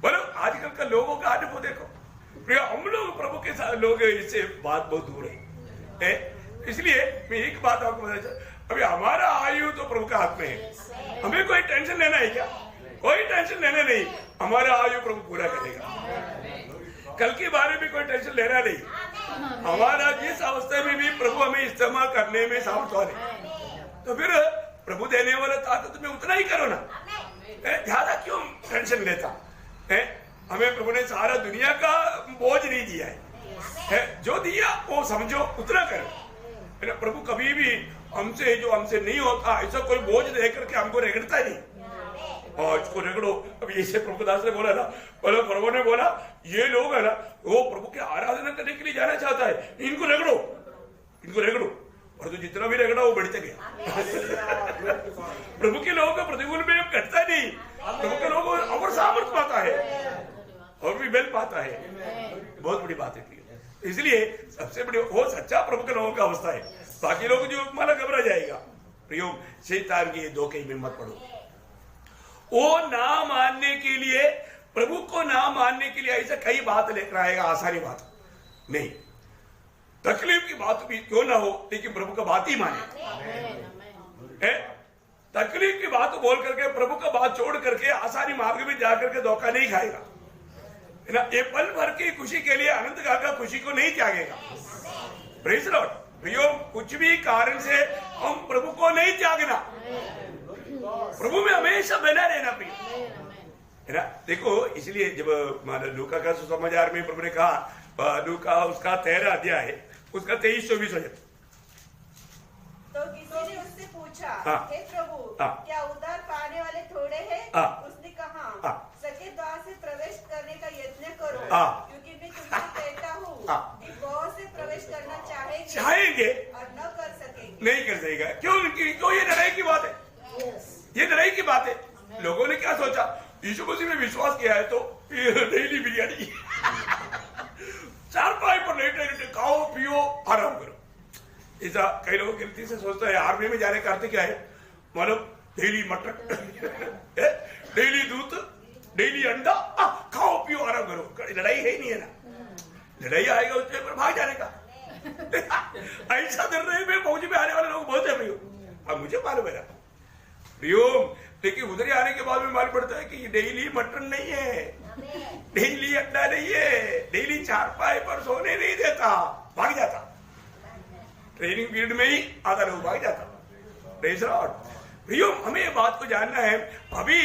बोलो आजकल का लोगों का अनुभव देखो, हम लोग प्रभु के साथ लोग इससे बात बहुत दूर है। इसलिए मैं एक बात आपको बताना चाहता, अभी हमारा आयु तो प्रभु का हाथ में है, हमें कोई टेंशन लेना है क्या? कोई टेंशन लेना नहीं, हमारा आयु प्रभु पूरा करेगा, कल के बारे में कोई टेंशन लेना नहीं। हमारा जिस अवस्था में भी प्रभु हमें इस्तेमाल करने में सामर्थ्य है, तो फिर प्रभु देने वाला ताकत में उतना ही करो ना, ज्यादा क्यों टेंशन लेता है? हमें प्रभु ने सारा दुनिया का बोझ नहीं दिया है, जो दिया वो समझो उतना करो। प्रभु कभी भी हमसे जो हमसे नहीं होता ऐसा कोई बोझ दे करके हमको रगड़ता ही नहीं, और इसको रगड़ो। अभी ऐसे प्रभु दास ने बोला ना, प्रभु ने बोला ये लोग है ना, वो प्रभु की आराधना करने के लिए जाना चाहता है, इनको रगड़ो, इनको रगड़ो, और तो जितना भी रगड़ा वो बढ़ते गया। प्रभु के लोगों का प्रतिकूल में घटता नहीं, प्रभु के लोगों को और सामर्थ्य पाता है और भी बल पाता है, बहुत बड़ी बात है। इसलिए सबसे बड़ी वो सच्चा प्रभु के लोगों का अवस्था है, बाकी लोग जो माला घबरा जाएगा। प्रियो, शैतान की धोखे में मत पड़ो। वो ना मानने के लिए, प्रभु को ना मानने के लिए ऐसा कई बात लेकर आएगा, आसानी बात नहीं, तकलीफ की बात भी क्यों ना हो, लेकिन प्रभु का बात ही माने। तकलीफ की बात बोल करके, प्रभु का बात छोड़ करके आसानी मार्ग में जाकर के धोखा नहीं खाएगा, है ना। ये पल भर की खुशी के लिए अनंत काल का खुशी को नहीं त्यागेगा। Praise Lord. प्रियो, कुछ भी कारण से हम प्रभु को नहीं त्यागना, प्रभु में हमेशा बना रहना प्रिय, है ना। देखो, इसलिए जब लूका का सुसमाचार में प्रभु ने कहा, लूका उसका 13 अध्याय है, उसका 23-24 वचन। तो किसी ने उससे पूछा, हे प्रभु, क्या उद्धार पाने वाले थोड़े हैं? उसने कहा, सके द्वार से प्रवेश करने का यत्न करो, क्योंकि मैं तुमसे कहता हूँ कि बहुत से प्रवेश करना चाहेंगे और न कर सकेंगे। नहीं कर सकेगा। क्यों? ये लड़ाई की बात है, ये लड़ाई की बात है। लोगों ने क्या सोचा, यीशु मसीह में विश्वास किया है तो डेली बिरयानी चारपाई पर लेटे खाओ पियो आराम करो। ऐसा कई लोग गिनती से सोचते हैं। आर्मी में जाने का अर्थ क्या है? मतलब डेली मटन डेली दूध, डेली अंडा, खाओ पियो आराम करो। लड़ाई है ही नहीं, है ना। लड़ाई आएगा उसके ऊपर भाग जाने का ऐसा कर रहे में फौज में आने वाले लोग बहुत है भैया, अब मुझे मालूम है ना प्रियो। लेकिन उधर आने के बाद में मालूम पड़ता है कि ये डेली मटन नहीं है, डेली अंडा नहीं है, डेली चारपाई पर सोने नहीं देता, भाग जाता। ट्रेनिंग पीरियड में ही आधा लोग भाग जाता। Praise Lord. प्रियो, हमें ये बात को जानना है, अभी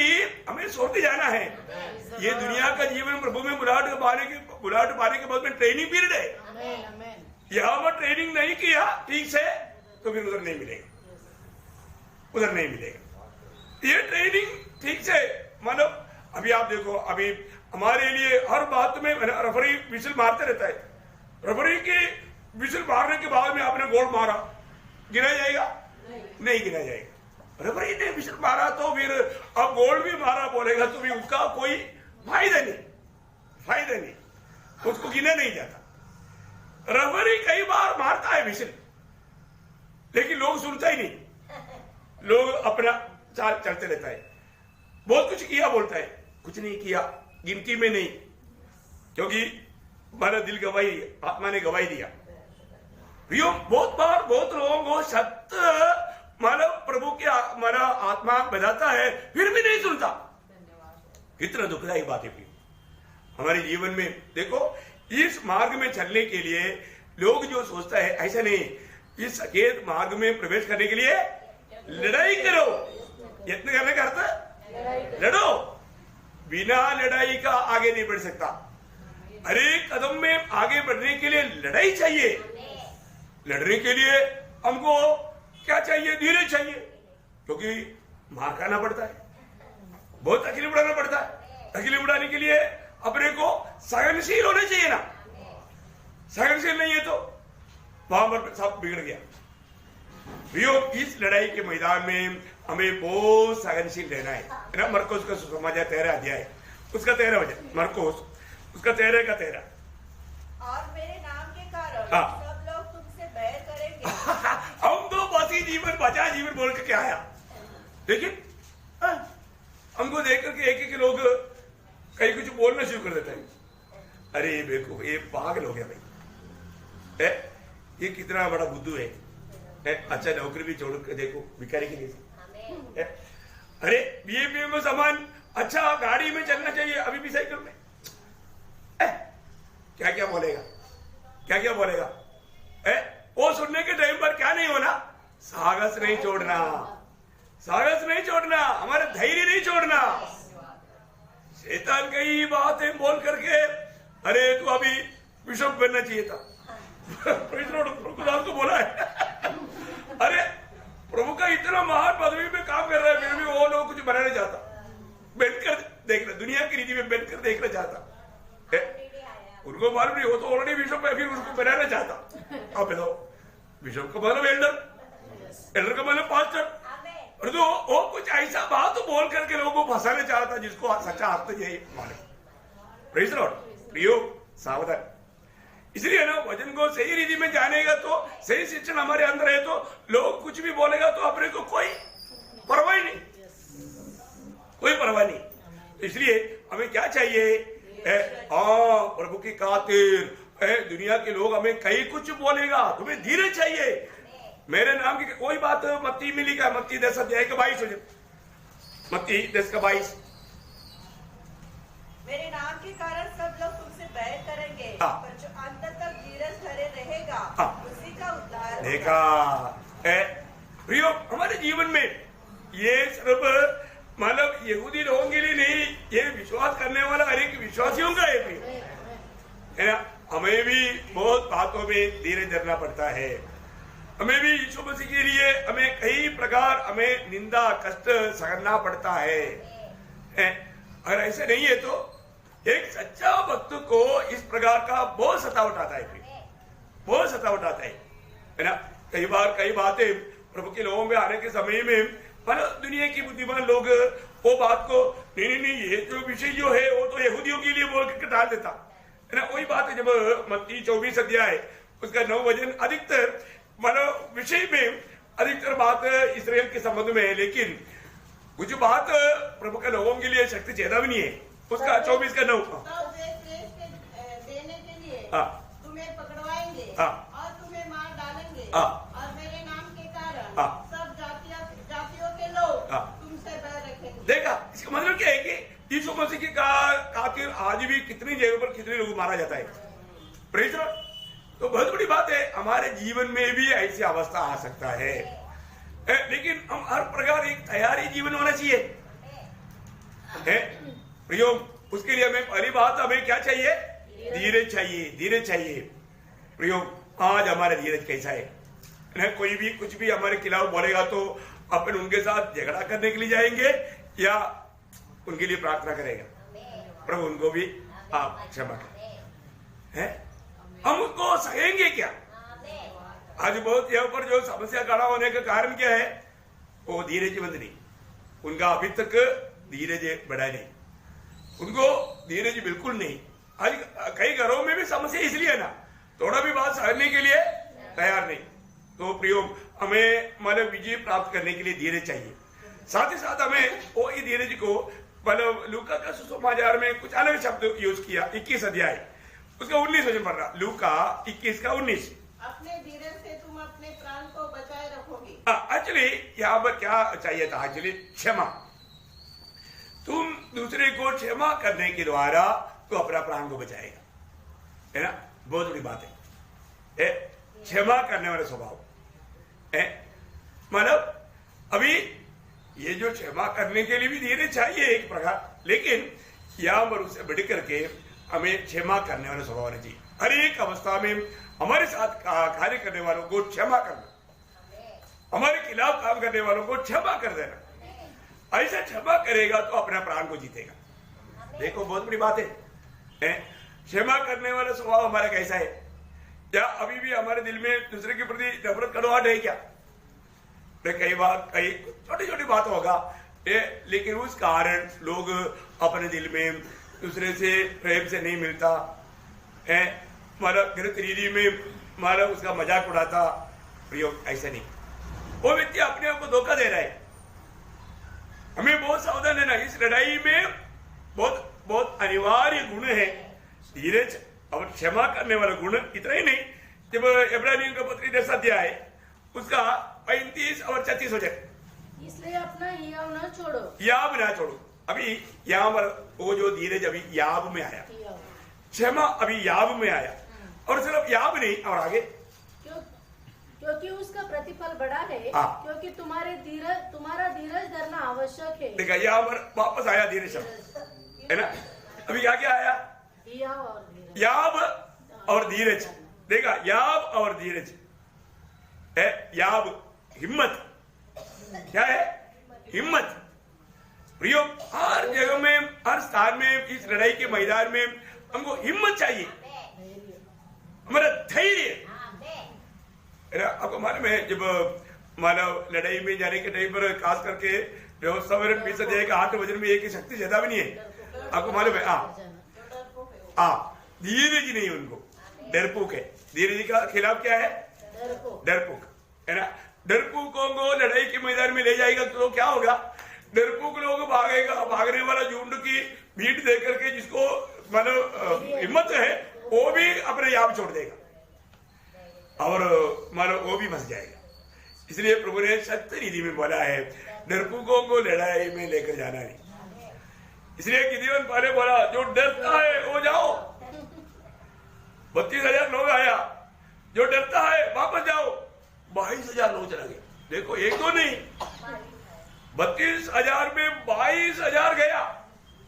हमें सोते जाना है। ये दुनिया का जीवन प्रभु में बुलाहट पाने के बाद में ट्रेनिंग पीरियड है। यहाँ पर ट्रेनिंग नहीं किया ठीक से तो फिर उधर नहीं मिलेगा, उधर नहीं मिलेगा। ये ट्रेनिंग ठीक से, मतलब अभी आप देखो, अभी हमारे लिए हर बात में रेफरी विसिल मारते रहता है। रेफरी की विसिल मारने के बाद में आपने गोल मारा, गिना जाएगा? नहीं गिना जाएगा। रेफरी ने विसिल मारा तो फिर अब गोल भी मारा बोलेगा तो भी उसका कोई फायदा नहीं, उसको गिना नहीं जाता। रेफरी कई बार मारता है विसिल, लेकिन लोग सुनता ही नहीं, लोग अपना चाल चलते रहता है। बहुत कुछ किया बोलता है, कुछ नहीं किया, गिनती में नहीं, क्योंकि हमारा दिल गवाही, आत्मा ने गवाही दिया। बहुत बार बहुत लोगों को सत्य मानव प्रभु की हमारा आत्मा बताता है, फिर भी नहीं सुनता। कितना दुखदायी बात है हमारे जीवन में। देखो, इस मार्ग में चलने के लिए लोग जो सोचता है, ऐसा नहीं, इस सफेद मार्ग में प्रवेश करने के लिए लड़ाई करो। यत्न करने का अर्थ लड़ो, बिना लड़ाई का आगे नहीं बढ़ सकता। हर एक कदम में आगे बढ़ने के लिए लड़ाई चाहिए। लड़ने के लिए हमको क्या चाहिए? धीरज चाहिए, क्योंकि मार खाना पड़ता है, बहुत तकलीफ उड़ाना पड़ता है। तकलीफ उड़ाने के लिए अपने को सहनशील होना चाहिए ना। सहनशील नहीं है तो वहां पर सब बिगड़ गया। इस लड़ाई के मैदान में हमें बहुत सहनशील रहना है ना। मरकोस का सुसमाचार 13 अध्याय, उसका 13 वचन। मरकोस उसका 13 का 13। और मेरे नाम के कारण सब लोग तुमसे बैर करेंगे। हम तो बसी जीवन, बचा जीवन बोल के क्या आया, लेकिन हमको देख करके एक लोग कहीं कुछ बोलना शुरू कर देता है। अरे देखो, ये पागल हो गया भाई, ये कितना बड़ा बुद्धू है। अच्छा, नौकरी भी छोड़ के देखो, भिखारी के लिए। अरे बीएपी में सामान, अच्छा गाड़ी में चलना चाहिए, अभी भी साइकिल में। क्या क्या बोलेगा, क्या क्या बोलेगा? वो सुनने के टाइम पर क्या नहीं होना? साहस नहीं छोड़ना, साहस नहीं छोड़ना, हमारा धैर्य नहीं छोड़ना। शैतान कई बातें बोल करके, अरे तू अभी बिशप बनना चाहिए था, प्रभु को बोला है। अरे प्रभु का इतना महान पदवी में काम कर रहा है, फिर भी वो लोग कुछ बनाना चाहता, बनकर देखना, दुनिया की रीति में बनकर देखना चाहता। उनको मालूम नहीं, वो तो ऑलरेडी बिशप है, फिर उसको बनाना चाहता। अब बताओ, बिशप का मतलब एल्डर, एल्डर का मतलब पास्टर, और तो वो कुछ ऐसा बात तो बोल करके लोगों को फंसाना चाहता जिसको सच्चा अर्थ यही माने। Praise Lord. प्रियो, सावधान। इसलिए ना, वचन को सही रीति में जानेगा तो, सही शिक्षण हमारे अंदर है तो लोग कुछ भी बोलेगा तो अपने को कोई परवाह नहीं, कोई परवाह नहीं। इसलिए हमें क्या चाहिए? प्रभु की खातिर दुनिया के लोग हमें कहीं कुछ बोलेगा, तुम्हें धीरज चाहिए, मेरे नाम की कोई बात मत्ती में लिखा, मत्ती 10:22 हो जाए, मत्ती 10:22। मेरे नाम के कारण सब लोग तुमसे बैर करेंगे, पर जो अंत तक धीरज धरे रहेगा उसी का उद्धार होगा। देखा प्रियो, हमारे जीवन में ये सब मतलब यहूदी लोगों के लिए नहीं, ये विश्वास करने वाला हर एक विश्वासियों का है प्रियो, है ना। हमें भी बहुत बातों में धीरज धरना पड़ता है। हमें भी यीशु मसीह के लिए हमें कई प्रकार हमें निंदा कष्ट सहना पड़ता है। अगर ऐसे नहीं है तो एक सच्चा भक्त को इस प्रकार का बहुत सतावट आता है, बहुत सतावट आता है ना। कई बार कई बातें प्रभु के लोगों में आने के समय में दुनिया की बुद्धिमान लोग वो बात को नहीं ये जो विषय जो है वो तो यहूदियों के लिए बोल के टाल देता है ना। वही बात है जब मत्ती 24 अध्याय उसका 9 वचन अधिकतर विषय में अधिकतर बात इस्राएल के संबंध में है, लेकिन कुछ बात प्रभु के लोगों के लिए शक्ति चेतावनी है। उसका 24 का 9 देने के लिए तुम्हें पकड़वाएंगे और तुम्हें मार डालेंगे और मेरे नाम के कारण सब जातियों के लोग तुमसे बैर रखेंगे। देखा, इसका मतलब क्या है कि यीशु मसीह की खातिर आज भी कितनी जगह पर कितने लोग मारा जाता है। Praise the Lord. तो बहुत बड़ी बात है, हमारे जीवन में भी ऐसी अवस्था आ सकता है, लेकिन हम हर प्रकार एक तैयारी जीवन होना चाहिए प्रियो। उसके लिए हमें पहली बात हमें क्या चाहिए? धीरज चाहिए, धीरज चाहिए प्रियो। आज हमारा धीरज कैसा है? कोई भी कुछ भी हमारे खिलाफ बोलेगा तो अपन उनके साथ झगड़ा करने के लिए जाएंगे या उनके लिए प्रार्थना करेगा, प्रभु उनको भी आप क्षमा करें। हम उसको सहेंगे क्या? आज बहुत यहाँ पर जो समस्या खड़ा होने का कारण क्या है? वो धीरजवंत नहीं, उनका अभी तक धीरज बढ़ा नहीं, उनको धीरज बिल्कुल नहीं। आज कई घरों में भी समस्या इसलिए ना, थोड़ा भी बात सहने के लिए तैयार नहीं। तो प्रियो, हमें विजय प्राप्त करने के लिए धीरज चाहिए। साथ ही साथ हमें वो धीरज को लूका का सुसमाचार में कुछ अलग शब्द यूज किया। 21 अध्याय उसका 19 वचन पढ़ रहा, लूका 21 का 19। अपने धीरज से तुम अपने प्राण को बचाए रखोगे। एक्चुअली यहाँ पर क्या चाहिए था? एक्चुअली क्षमा। तुम दूसरे को क्षमा करने के द्वारा तो अपना प्राण को बचाएगा, है ना। बहुत बड़ी बात है क्षमा करने वाला स्वभाव है। अभी ये जो क्षमा करने के लिए भी धीरज चाहिए एक प्रकार, लेकिन यहाँ पर उससे बढ़ करके हमें क्षमा करने वाला स्वभाव होना चाहिए। हर एक अवस्था में हमारे साथ कार्य करने वालों को क्षमा करना, हमारे खिलाफ काम करने वालों को क्षमा कर देना। ऐसा क्षमा करेगा तो अपना प्राण को जीतेगा। देखो, बहुत बड़ी बात है। क्षमा करने वाला स्वभाव हमारा कैसा है? क्या अभी भी हमारे दिल में दूसरे के प्रति नफरत कड़वाहट है क्या? कई बार कई छोटी छोटी बात होगा, लेकिन उस कारण लोग अपने दिल में दूसरे से प्रेम से नहीं मिलता है, गलत रीति में उसका मजाक उड़ाता। प्रयोग ऐसा नहीं, वो व्यक्ति अपने आप को धोखा दे रहा है। हमें बहुत सावधान रहना। इस लड़ाई में बहुत बहुत अनिवार्य गुण है धीरज और क्षमा करने वाला गुण। इतना ही नहीं, जब इब्रानियों का पत्री 10 अध्याय उसका 35 और 36 हो जाए, इसलिए अपना याब ना छोड़ो, याब ना छोड़ो। अभी यहाँ पर वो जो धीरज अभी याब में आया, क्षमा अभी याब में आया, और सिर्फ याब नहीं और आगे क्योंकि उसका प्रतिफल बड़ा है, क्योंकि तुम्हारा धीरज धरना आवश्यक है। देखा, यहाँ पर वापस आया धीरज शब्द, है ना। अभी क्या क्या आया? याब और धीरज। देखा, याब और धीरज है। याब हिम्मत, क्या है? हिम्मत। प्रियो, हर जगह में हर स्थान में इस लड़ाई के मैदान में हमको हिम्मत चाहिए, हमारा धैर्य। आपको मालूम है, जब मानव लड़ाई में जाने के टाइम पर खास करके व्यवस्था में 20 अध्याय का 8 वचन में एक ही शक्ति ज्यादा भी नहीं है, आपको मालूम है। धीरज नहीं, उनको डरपोक है। धीरज का खिलाफ क्या है? डरपोक, है ना। डरपोकों को लड़ाई के मैदान में ले जाएगा तो क्या होगा? डरपोक लोग भागेगा, भागने वाला झुंड की भीड़ देख करके जिसको हिम्मत है वो भी अपने याब छोड़ देगा और वो भी फंस जाएगा। इसलिए प्रभु ने सत्य रीति में बोला है, डरपोकों को लड़ाई में लेकर जाना नहीं। इसलिए गिदोन पहले बोला, जो डरता है वो जाओ। 32,000 लोग आया, जो डरता है वापस जाओ। 22,000 लोग चला गए। देखो, एक दो नहीं, 32,000 में 22,000 गया।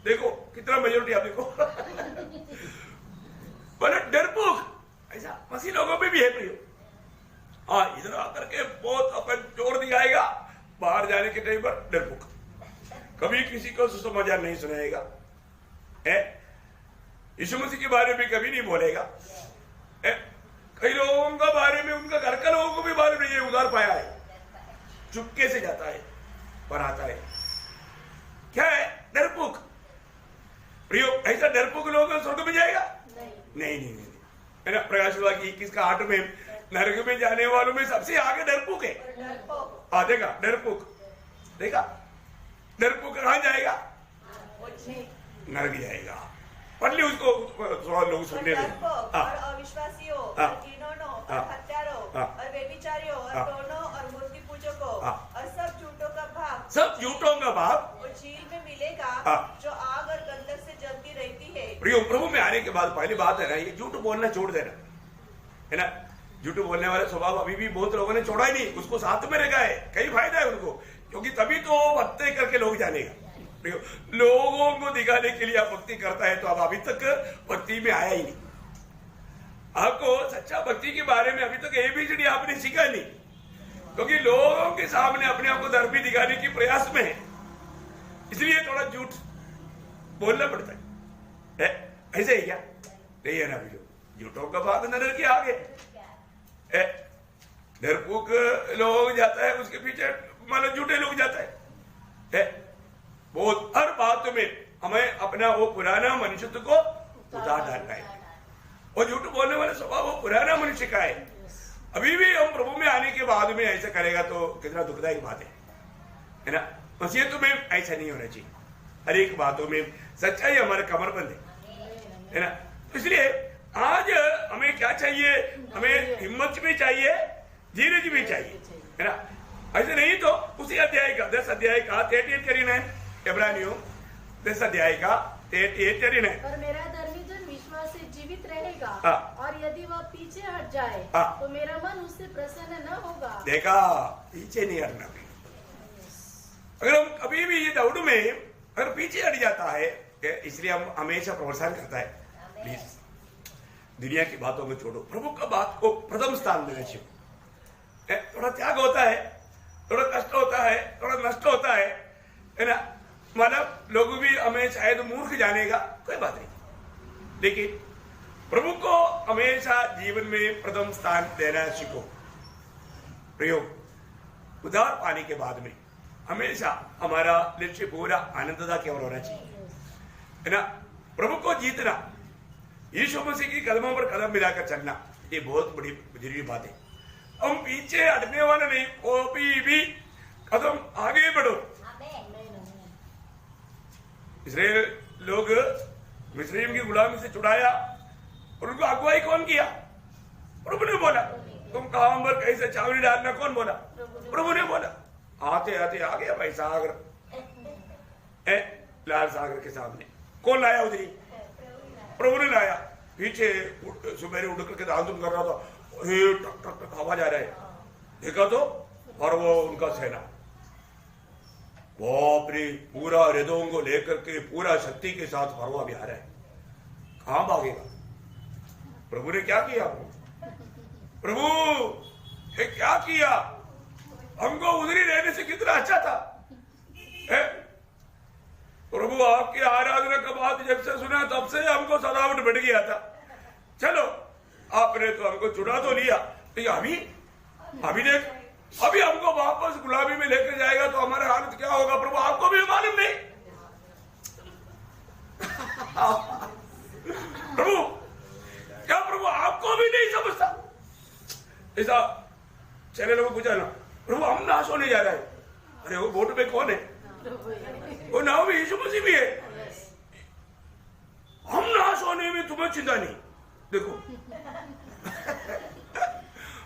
देखो कितना मेजोरिटी, आप देखो। बोले डरपोक, ऐसा मसीह लोगों में भी है प्रियो। हाँ, इधर आकर के बहुत अपन जोर दिखाएगा, बाहर जाने के टाइम पर डरपोक, कभी किसी को सुसमाचार नहीं सुनाएगा, यीशु मसीह के बारे में कभी नहीं बोलेगा। कई लोगों के बारे में, उनका घर का लोगों को भी मालूम नहीं है, उधार पाया है, चुपके से जाता है पर आता है। क्या है? डरपोक। प्रियो, ऐसा डरपोक लोग स्वर्ग में जाएगा? नहीं नहीं नहीं, है ना। प्रकाश हुआ कि 21:8 में नरक में जाने वालों में सबसे आगे डरपोक है। देखा डरपोक, देखा डरपोक कहां जाएगा? नरक जाएगा। पढ़ ली उसको, लोग सुनने दो। और अविश्वासियों और कीनोनों और हत्यारों और व्यभिचारियों और दोनों और मूर्ति पूजकों और सब झूठों का भाग, सब झूठों का भाग वो झील में मिलेगा, जो आग और गंधक से जलती रहती है। प्रियो, प्रभु में आने के बाद पहली बात है ना, ये झूठ बोलना छोड़ देना, है ना। झूठ बोलने वाला स्वभाव अभी भी बहुत लोगों ने छोड़ा ही नहीं, उसको साथ में रखा है। कई फायदा है उनको, क्योंकि तभी तो भक्ति करके लोग जानेगा। लोगों को दिखाने के लिए आप भक्ति करता है, तो आप अभी तक भक्ति में आया ही नहीं। आपको सच्चा भक्ति के बारे में अभी तक ABCD आपने सीखा नहीं, क्योंकि लोगों के सामने अपने आप को धर्मी दिखाने की प्रयास में है, इसलिए थोड़ा झूठ बोलना पड़ता है। ऐसे ही क्या नहीं है ना? झूठों का भाग नरक के आगे। डरपोक लोग जाता है, उसके पीछे मतलब झूठे लोग जाता है। बहुत हर बात में हमें अपना वो पुराना मनुष्यत्व को उतार डालना है। और झूठ बोलने वाला स्वभाव वो पुराना मनुष्य का है। अभी भी हम प्रभु में आने के बाद में ऐसा करेगा तो कितना दुखदायक बात है ना। मसीहत में ऐसा नहीं होना चाहिए। हर एक बातों में सच्चाई हमारे कमरबंद है ना। इसलिए आज हमें क्या चाहिए? हमें हिम्मत भी चाहिए, धीरज भी चाहिए, है ना। ऐसे नहीं तो उसी अध्याय का 10 अध्याय का 38-39, इब्रानियों 10 अध्याय का 38-39। पर मेरा धर्मी जन विश्वास से जीवित रहेगा, और यदि वह पीछे हट जाए तो मेरा मन उससे प्रसन्न न होगा। देखा, पीछे नहीं हटना। अगर हम कभी भी ये दौड़ में अगर पीछे हट जाता है, इसलिए हम हमेशा प्रोत्साहन करता है, प्लीज दुनिया की बातों में छोड़ो, प्रभु का बात को प्रथम स्थान देना चाहिए। थोड़ा त्याग होता है, थोड़ा कष्ट होता है, थोड़ा नष्ट होता है ना। मतलब लोग भी हमें शायद मूर्ख जानेगा, कोई बात नहीं, लेकिन प्रभु को हमेशा जीवन में प्रथम स्थान देना सीखो। प्रयोग उधार पाने के बाद में हमेशा हमारा लक्ष्य पूरा आनंदता की ओर होना चाहिए, है ना। प्रभु को जीतना, यीशु मसीह की कदमों पर कदम मिलाकर चलना, ये बहुत बड़ी जरूरी बात है। हम पीछे हटने वाले नहीं, कोई भी कदम आगे बढ़ो। इस्राएल लोग मिस्रईम की गुलामी से छुड़ाया, और उनको अगुवाई कौन किया? प्रभु ने बोला। तुम काम पर कैसे चावली डालना, कौन बोला? प्रभु ने बोला। आते आते आ गया भाई सागर, लाल सागर के सामने। कौन लाया उधरी? प्रभु ने लाया। पीछे सुबह उड़ करके दांतुम कर रहा था, टक टक टक आवाज आ रहा है। देखा तो, और वो उनका सेना बाप रे, पूरा हृदयों को लेकर के पूरा शक्ति के साथ फरवा भी आ रहा है। कहां भागेगा? प्रभु ने क्या किया? प्रभु ये क्या किया? हमको उधरी रहने से कितना अच्छा था। प्रभु आपकी आराधना का बात जब से सुना तब से हमको सदावट बढ़ गया था। चलो आपने तो हमको चुरा तो लिया, तो अभी देख, अभी हमको वापस गुलामी में लेकर जाएगा तो हमारा हालत क्या होगा? प्रभु आपको भी मालूम नहीं? प्रभु क्या प्रभु आपको भी नहीं समझता? ऐसा चले लोगों को पूछा ना, प्रभु हम नाश होने जा रहे हैं। अरे वो बोट में कौन है? वो नाव में यीशु मसीह भी है। हम नाश होने में तुम्हें चिंता नहीं। देखो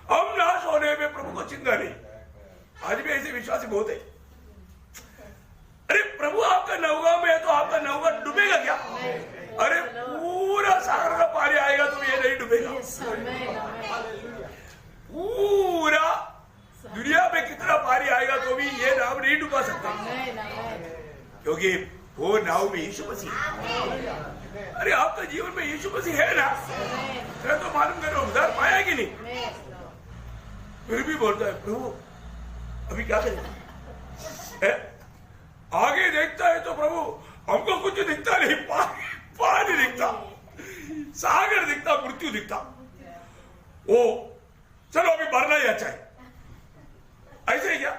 हम नाश होने में प्रभु को चिंता नहीं, आज भी ऐसे विश्वासी बहुत है। अरे प्रभु आपका नौका में है तो आपका नौका डूबेगा क्या? अरे पूरा सागर का पानी आएगा तो ये नहीं डूबेगा। पूरा दुनिया में कितना पानी आएगा तो भी ये नाव नहीं डुबा सकता, क्योंकि वो नाव में यीशु मसीह। अरे आपका जीवन में यीशु मसीह है ना, तेरा तो मालूम करो उद्धार पाया कि नहीं। फिर भी बोलता है प्रभु अभी क्या करें? आगे देखता है तो प्रभु हमको कुछ दिखता नहीं, पानी दिखता, सागर दिखता, मृत्यु दिखता। वो चलो अभी मरना ही अच्छा है, ऐसे ही क्या?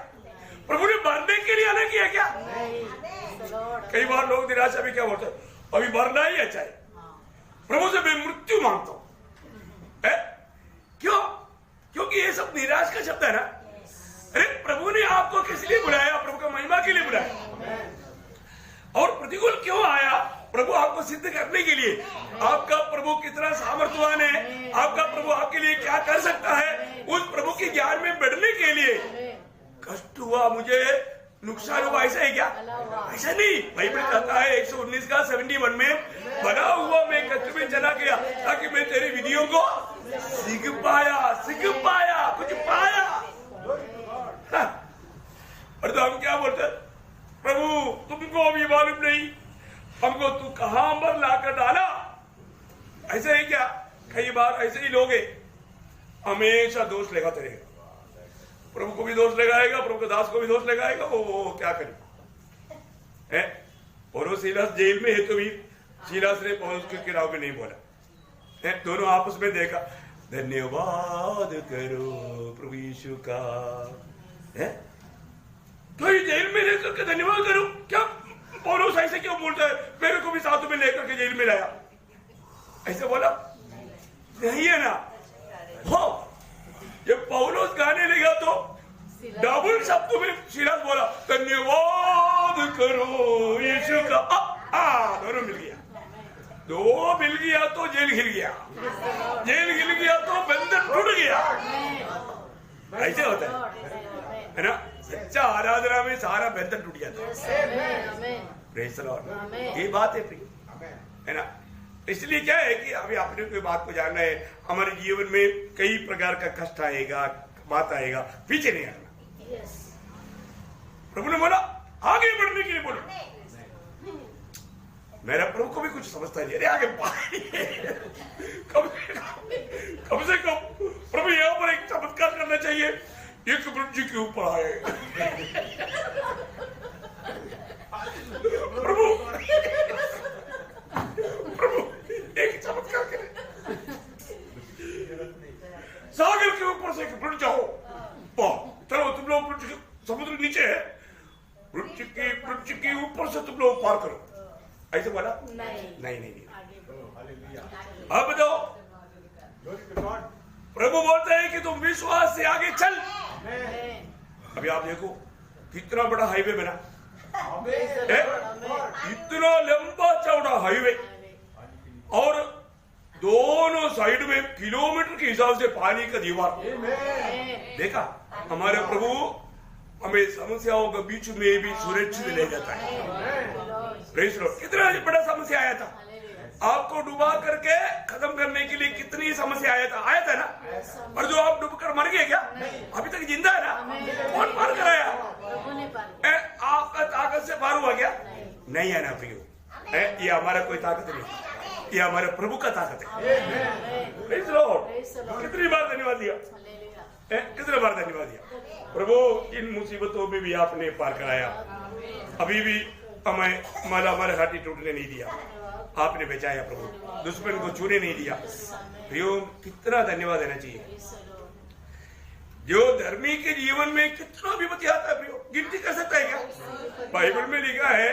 प्रभु ने मरने के लिए अलग किया क्या? कई बार लोग निराशा में क्या बोलते हैं, अभी मरना ही अच्छा है, प्रभु से मैं मृत्यु मांगता हूं। क्यों? क्योंकि ये सब निराश का शब्द है ना। अरे प्रभु ने आपको किस लिए बुलाया? प्रभु का महिमा के लिए बुलाया। और प्रतिकूल क्यों आया? प्रभु आपको सिद्ध करने के लिए। आपका प्रभु कितना सामर्थ्यवान है, आपका प्रभु आपके लिए क्या कर सकता है, उस प्रभु के ज्ञान में बढ़ने के लिए। कष्ट हुआ, मुझे नुकसान हुआ, ऐसा है क्या? ऐसा नहीं। बाइबल कहता है 119 का 71 में, बना हुआ मैं कष्ट में चला गया ताकि मैं तेरी विधियों को सीख पाया, कुछ पाया। और तो हम क्या बोलते, प्रभु तुमको अभी मालूम नहीं हमको तू कहां पर लाकर डाला। ऐसा है क्या? कई बार ऐसे ही लोग हमेशा दोष लगाते रहेगा, प्रभु को भी दोष लगाएगा, प्रभु के दास को भी दोष लगाएगा। वो क्या करे? और वो सीलास जेल में है तो भी सीलास ने पौलुस के नाव में नहीं बोला। दोनों आपस में देखा, धन्यवाद करो प्रभु यीशु का। तो ये जेल में लेकर के धन्यवाद करो, क्या पौलुस ऐसे क्यों बोलता है? मेरे को भी साथ में लेकर के जेल में लाया, ऐसे बोला नहीं है ना। हो जब पौलुस गाने लगा तो डबल शब्द में सीलास बोला, धन्यवाद करो यीशु का। दोनों मिल गया, दो मिल गया तो जेल हिल गया, जेल हिल गया तो बंधन टूट गया। ऐसे होता है ना। सच्चा आराधना में सारा बंधन टूट जाता है। Praise the Lord. ये बात है ना। इसलिए क्या है कि अभी आपने कोई बात को जानना है, हमारे जीवन में कई प्रकार का कष्ट आएगा, बात आएगा, पीछे नहीं आना। प्रभु ने बोला आगे बढ़ने के लिए बोला। मेरा प्रभु को भी कुछ समझता नहीं, अरे आगे कम से कम प्रभु यहाँ पर एक चमत्कार करना चाहिए, एक ब्रज के ऊपर आए प्रभु एक चमत्कार करे, सागर के ऊपर से ब्रज जाओ। चलो तुम लोग समुद्र नीचे है, ब्रज के ऊपर से तुम लोग पार करो, ऐसे बोला? नहीं। अब बताओ, प्रभु बोलते हैं कि तुम विश्वास से आगे चल। अभी आप देखो कितना बड़ा हाईवे बना, इतना लंबा चौड़ा हाईवे, और दोनों साइड में किलोमीटर के हिसाब से पानी का दीवार। देखा, हमारे प्रभु हमें समस्याओं के बीच में भी सुरक्षित ले जाता है। Praise the Lord. कितना बड़ा समस्या आया था, आपको डुबा करके खत्म करने के लिए कितनी समस्या आया था ना। और जो आप डूब कर मर गए क्या? अभी तक जिंदा है ना। कौन पार कराया? आपका ताकत से पार हुआ क्या? नहीं है ना प्रियो, ये हमारा कोई ताकत नहीं, ये हमारे प्रभु का ताकत है। Praise the Lord. कितनी बार धन्यवाद दिया, कितने बार धन्यवाद दिया। प्रभु इन मुसीबतों में भी आपने पार कराया, अभी भी हमें हमारे हाथी टूटने नहीं दिया, आपने बचाया प्रभु, दुश्मन को छूने नहीं दिया। प्रियो कितना धन्यवाद देना चाहिए। जो धर्मी के जीवन में कितना विपत्ति आता है प्रियो, गिनती कर सकता है क्या? बाइबल में लिखा है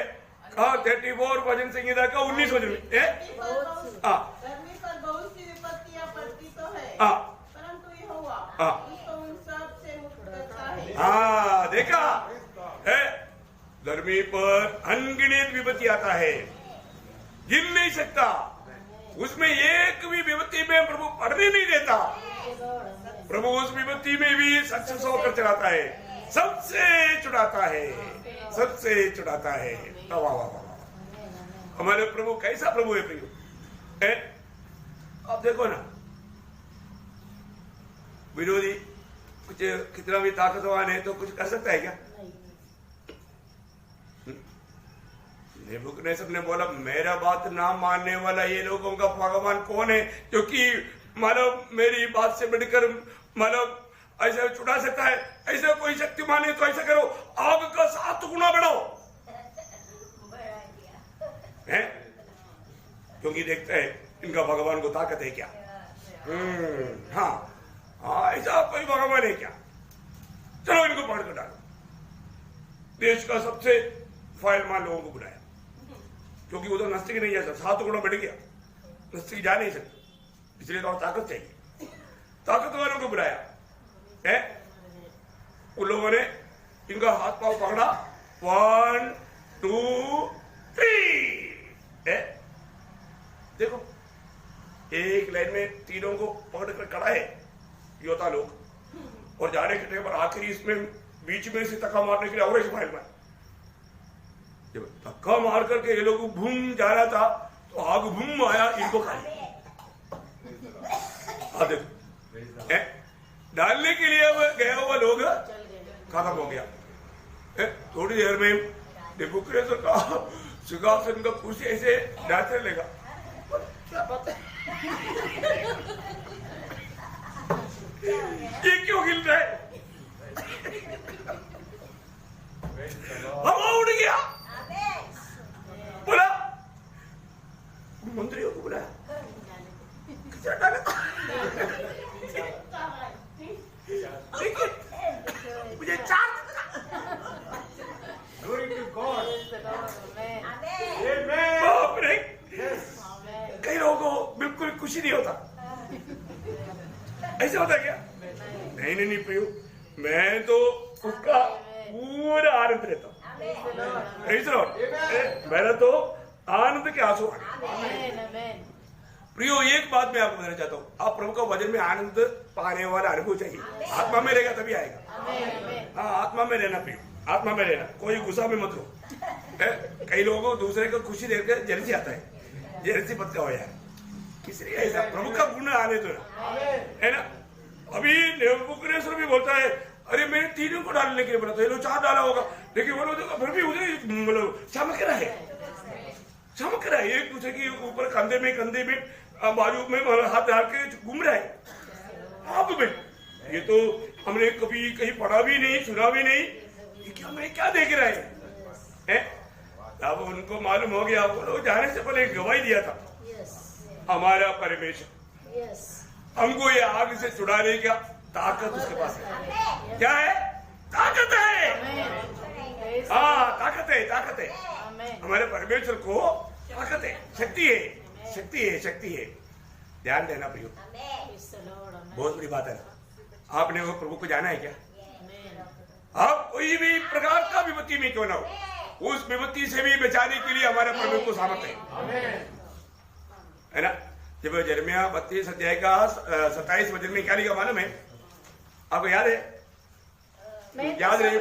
34 भजन संहिता का 19 वचन में, धर्मी पर बहुत सी विपत्तियां पड़ती तो है, परंतु यहोवा उसको उन सब से मुक्त करता है। देखा है, धर्मी पर अनगिनत विपत्ति आता है, गिन नहीं सकता, उसमें एक भी विपत्ति में प्रभु पढ़ने नहीं देता। प्रभु उस विपत्ति में भी सक्सेस होकर चलाता है, सबसे छुड़ाता है, सबसे छुड़ाता है। वाह वाह वाह, हमारे प्रभु कैसा प्रभु है प्रियो। आप देखो ना, विरोधी कुछ कितना भी ताकतवान है तो कुछ कर सकता है क्या? नेबूकदनेस्सर ने बोला मेरा बात ना मानने वाला ये लोगों का भगवान कौन है, क्योंकि मतलब मेरी बात से बढ़कर मतलब ऐसा छुड़ा सकता है। ऐसा कोई शक्तिमान है तो ऐसा करो, आग का 7 गुना बढ़ाओ है, क्योंकि देखते हैं इनका भगवान को ताकत है क्या। हाँ ऐसा कोई भगवान है क्या, चलो इनको पकड़ कर डालो। देश का सबसे फाइलमान लोगों को बुलाया, क्योंकि वो तो नस्तिक नहीं जा सकता, 7 गुना बढ़ गया, नस्तिक जा नहीं सकता, इसलिए तो ताकत चाहिए। ताकतवारों को बुलाया है, उन लोगों ने इनका हाथ पांव पकड़ा, 1 2 3 है। देखो एक लाइन में तीनों को पकड़ कर खड़ा है योद्धा लोग, और जाने के टाइम पर आखिरी इसमें बीच में से धक्का मारने के लिए और फाइल में जब धक्का मार करके ये लोग भूम जा रहा था तो आग भूम आया इनको खा लिया। डालने के लिए गया हुआ लोग खत्म हो गया। थोड़ी देर में नेबूकदनेस्सर का सिंहासन का कुर्सी ऐसे डालते लेगा, क्या पता ये क्यों हिल रहा है, हवा उड़ गया। बोला मंत्रियों को बुलाया, कितना डाला मुझे 4 बाप रे, कई लोगों को बिल्कुल खुशी नहीं होता। ऐसा होता क्या? नहीं नहीं नहीं प्रियो, मैं तो उसका पूरा आनंद लेता हूँ। मेरा तो आनंद के आंसू प्रियो। एक बात मैं आपको कहना चाहता हूँ, आप प्रभु का वचन में आनंद पाने वाला अनुभव चाहिए। आत्मा में रहेगा तभी आएगा। हाँ आत्मा में रहना प्रियो, आत्मा में रहना, कोई गुस्सा में मत रो। कई लोगों को दूसरे को खुशी देकर जलसी आता है, जलसी मत कहो यार, इसलिए ऐसा प्रभु का गुण आने दो है ना। अभी नेबूकदनेस्सर भी बोलता है अरे मैंने 3 को डालने के लिए बोला था, ये लोग 4 डाला होगा, लेकिन वो लोग फिर भी उधर मतलब चमक रहा है, एक दूसरे के ऊपर कंधे में बाजू में हाथ डाल के घूम रहा है। आप में ये तो हमने कभी कहीं पढ़ा भी नहीं, सुना भी नहीं, ये क्या देख रहा है? अब उनको मालूम हो गया, वो लोग जाने से पहले गवाही दिया था, हमारा परमेश्वर हमको ये आग से छुड़ाने का ताकत उसके पास है। क्या है? ताकत है। हाँ ताकत है, हमारे परमेश्वर को ताकत है, शक्ति है। ध्यान देना प्रियो, बहुत बड़ी बात है। आपने वो प्रभु को जाना है क्या? आप कोई भी प्रकार का विपत्ति में क्यों ना हो, उस विपत्ति से भी बचाने के लिए हमारे प्रभु को सामर्थ्य है ना। जब यिर्मयाह 32 अध्याय का 27 वचन में क्या लिखा मालूम है आपको? याद है? याद रहे,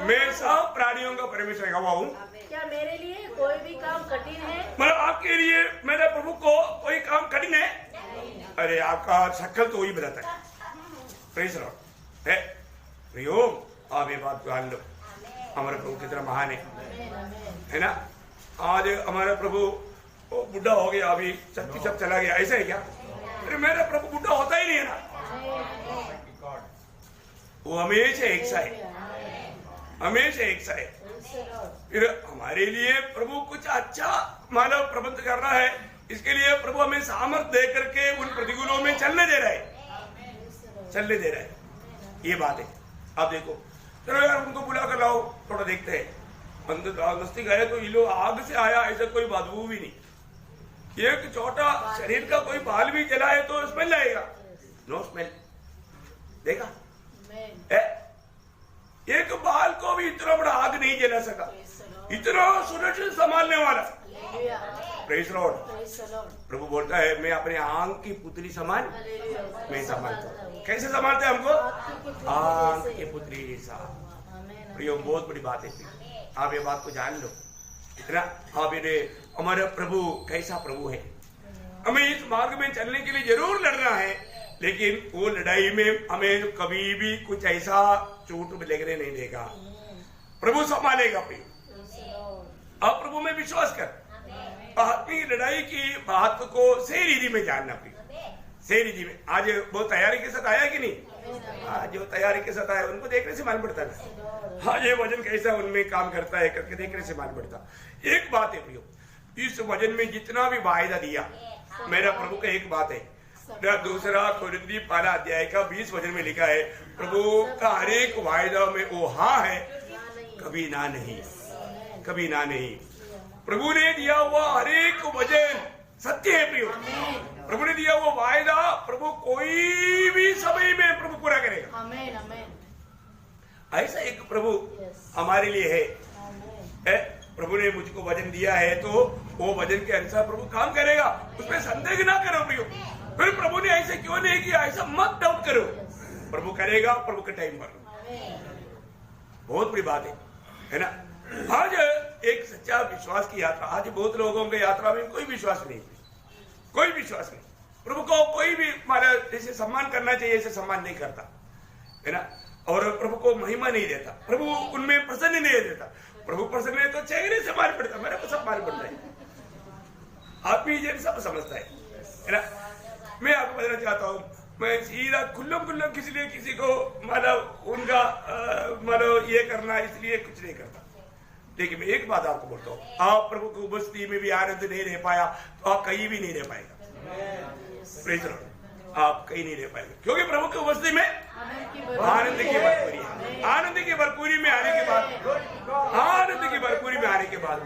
मैं सब प्राणियों का परमेश्वर यहोवा हूँ। क्या मेरे लिए कोई भी काम कठिन है? मतलब आपके लिए मेरे प्रभु को कोई काम कठिन है? अरे आपका शक्ल तो वही बताता है। प्रेज़ लॉर्ड है प्रियो, आप ये बात जान लो, हमारा प्रभु कितना महान है ना। आज हमारा प्रभु बुढ़ा हो गया, अभी शक्ति सब चला गया, ऐसा है क्या? अरे मेरा प्रभु बुढ़ा होता ही नहीं है ना, वो हमेशा एक सा है। फिर हमारे लिए प्रभु कुछ अच्छा मानव प्रबंध कर रहा है, इसके लिए प्रभु हमें सामर्थ दे करके उन प्रतिकूलों में चलने दे रहा है। ये बात है। आप देखो, चलो यार उनको बुला कर लाओ, थोड़ा देखते हैं। नस्तिक आया तो ये लोग आग से आया, ऐसा कोई बदबू भी नहीं। एक छोटा शरीर का कोई बाल भी जलाए तो स्मेल आएगा, नो स्मेल। देखा एक बाल को भी इतना बड़ा आग नहीं जला सका, इतना सुरक्षित संभालने वाला। प्रेज़ लॉर्ड, प्रभु बोलता है मैं अपने आंख की पुत्री समान मैं संभालता हूँ। कैसे संभालते हैं हमको? आंख की पुत्री सा। प्रियो बहुत बड़ी बात है, आप ये बात को जान लो इतना। आप ये हमारा प्रभु कैसा प्रभु है। हमें इस मार्ग में चलने के लिए जरूर लड़ना है, लेकिन वो लड़ाई में हमें कभी भी कुछ ऐसा चोट लगने नहीं देगा। प्रभु संभालेगा। प्रियो आप प्रभु में विश्वास कर। आत्मिक लड़ाई की बात को सही रीति में जानना। प्रियो सही रीति में। आज बहुत तैयारी के साथ आया कि नहीं? आज जो तैयारी के साथ आया उनको देखने से मालूम पड़ता है हाँ ये वजन कैसा उनमें काम करता है करके देखने से मालूम पड़ता। एक बात है प्रियो, इस वजन में जितना भी वायदा दिया मेरा प्रभु का एक बात है। दूसरा कोरिन्थी 12 अध्याय का 20 वचन में लिखा है प्रभु का हर एक वायदा में वो हाँ है, कभी ना नहीं, कभी ना नहीं। प्रभु ने दिया हुआ हर एक वचन सत्य है प्रियो। प्रभु ने दिया हुआ वायदा प्रभु कोई भी समय में प्रभु पूरा करेगा। आमीन आमीन। ऐसा एक प्रभु हमारे लिए है। प्रभु ने मुझको वचन दिया है तो वो वचन के अनुसार प्रभु काम करेगा, उसमें संदेह ना करो प्रियो। फिर प्रभु ने ऐसे क्यों नहीं किया ऐसा मत डाउट करो, प्रभु करेगा प्रभु के टाइम पर। बहुत बड़ी बात है ना। आज एक सच्चा विश्वास की यात्रा, आज बहुत लोगों के यात्रा में कोई विश्वास नहीं, कोई विश्वास नहीं। प्रभु को कोई भी हमारा जैसे सम्मान करना चाहिए ऐसे सम्मान नहीं करता है ना। और प्रभु को महिमा नहीं देता, प्रभु उनमें प्रसन्न नहीं देता। प्रभु प्रसन्न है तो चेहरे से मार पड़ता, मेरे को सब मार पड़ता है। आप भी सब समझता है ना। मैं आपको बताना चाहता हूँ, मैं सीधा खुल्लम किसी को मतलब उनका मतलब ये करना इसलिए कुछ नहीं करता। लेकिन मैं एक बात आपको बोलता हूँ, आप प्रभु की उपस्थिति में भी आनंद नहीं रह पाया तो आप कहीं भी नहीं रह पाएगा। आप कहीं नहीं रह पाएगा, क्योंकि प्रभु की उपस्थिति में आनंद की भरपूरी है। आनंद की भरपूरी में आने के बाद, आनंद की भरपूरी में आने के बाद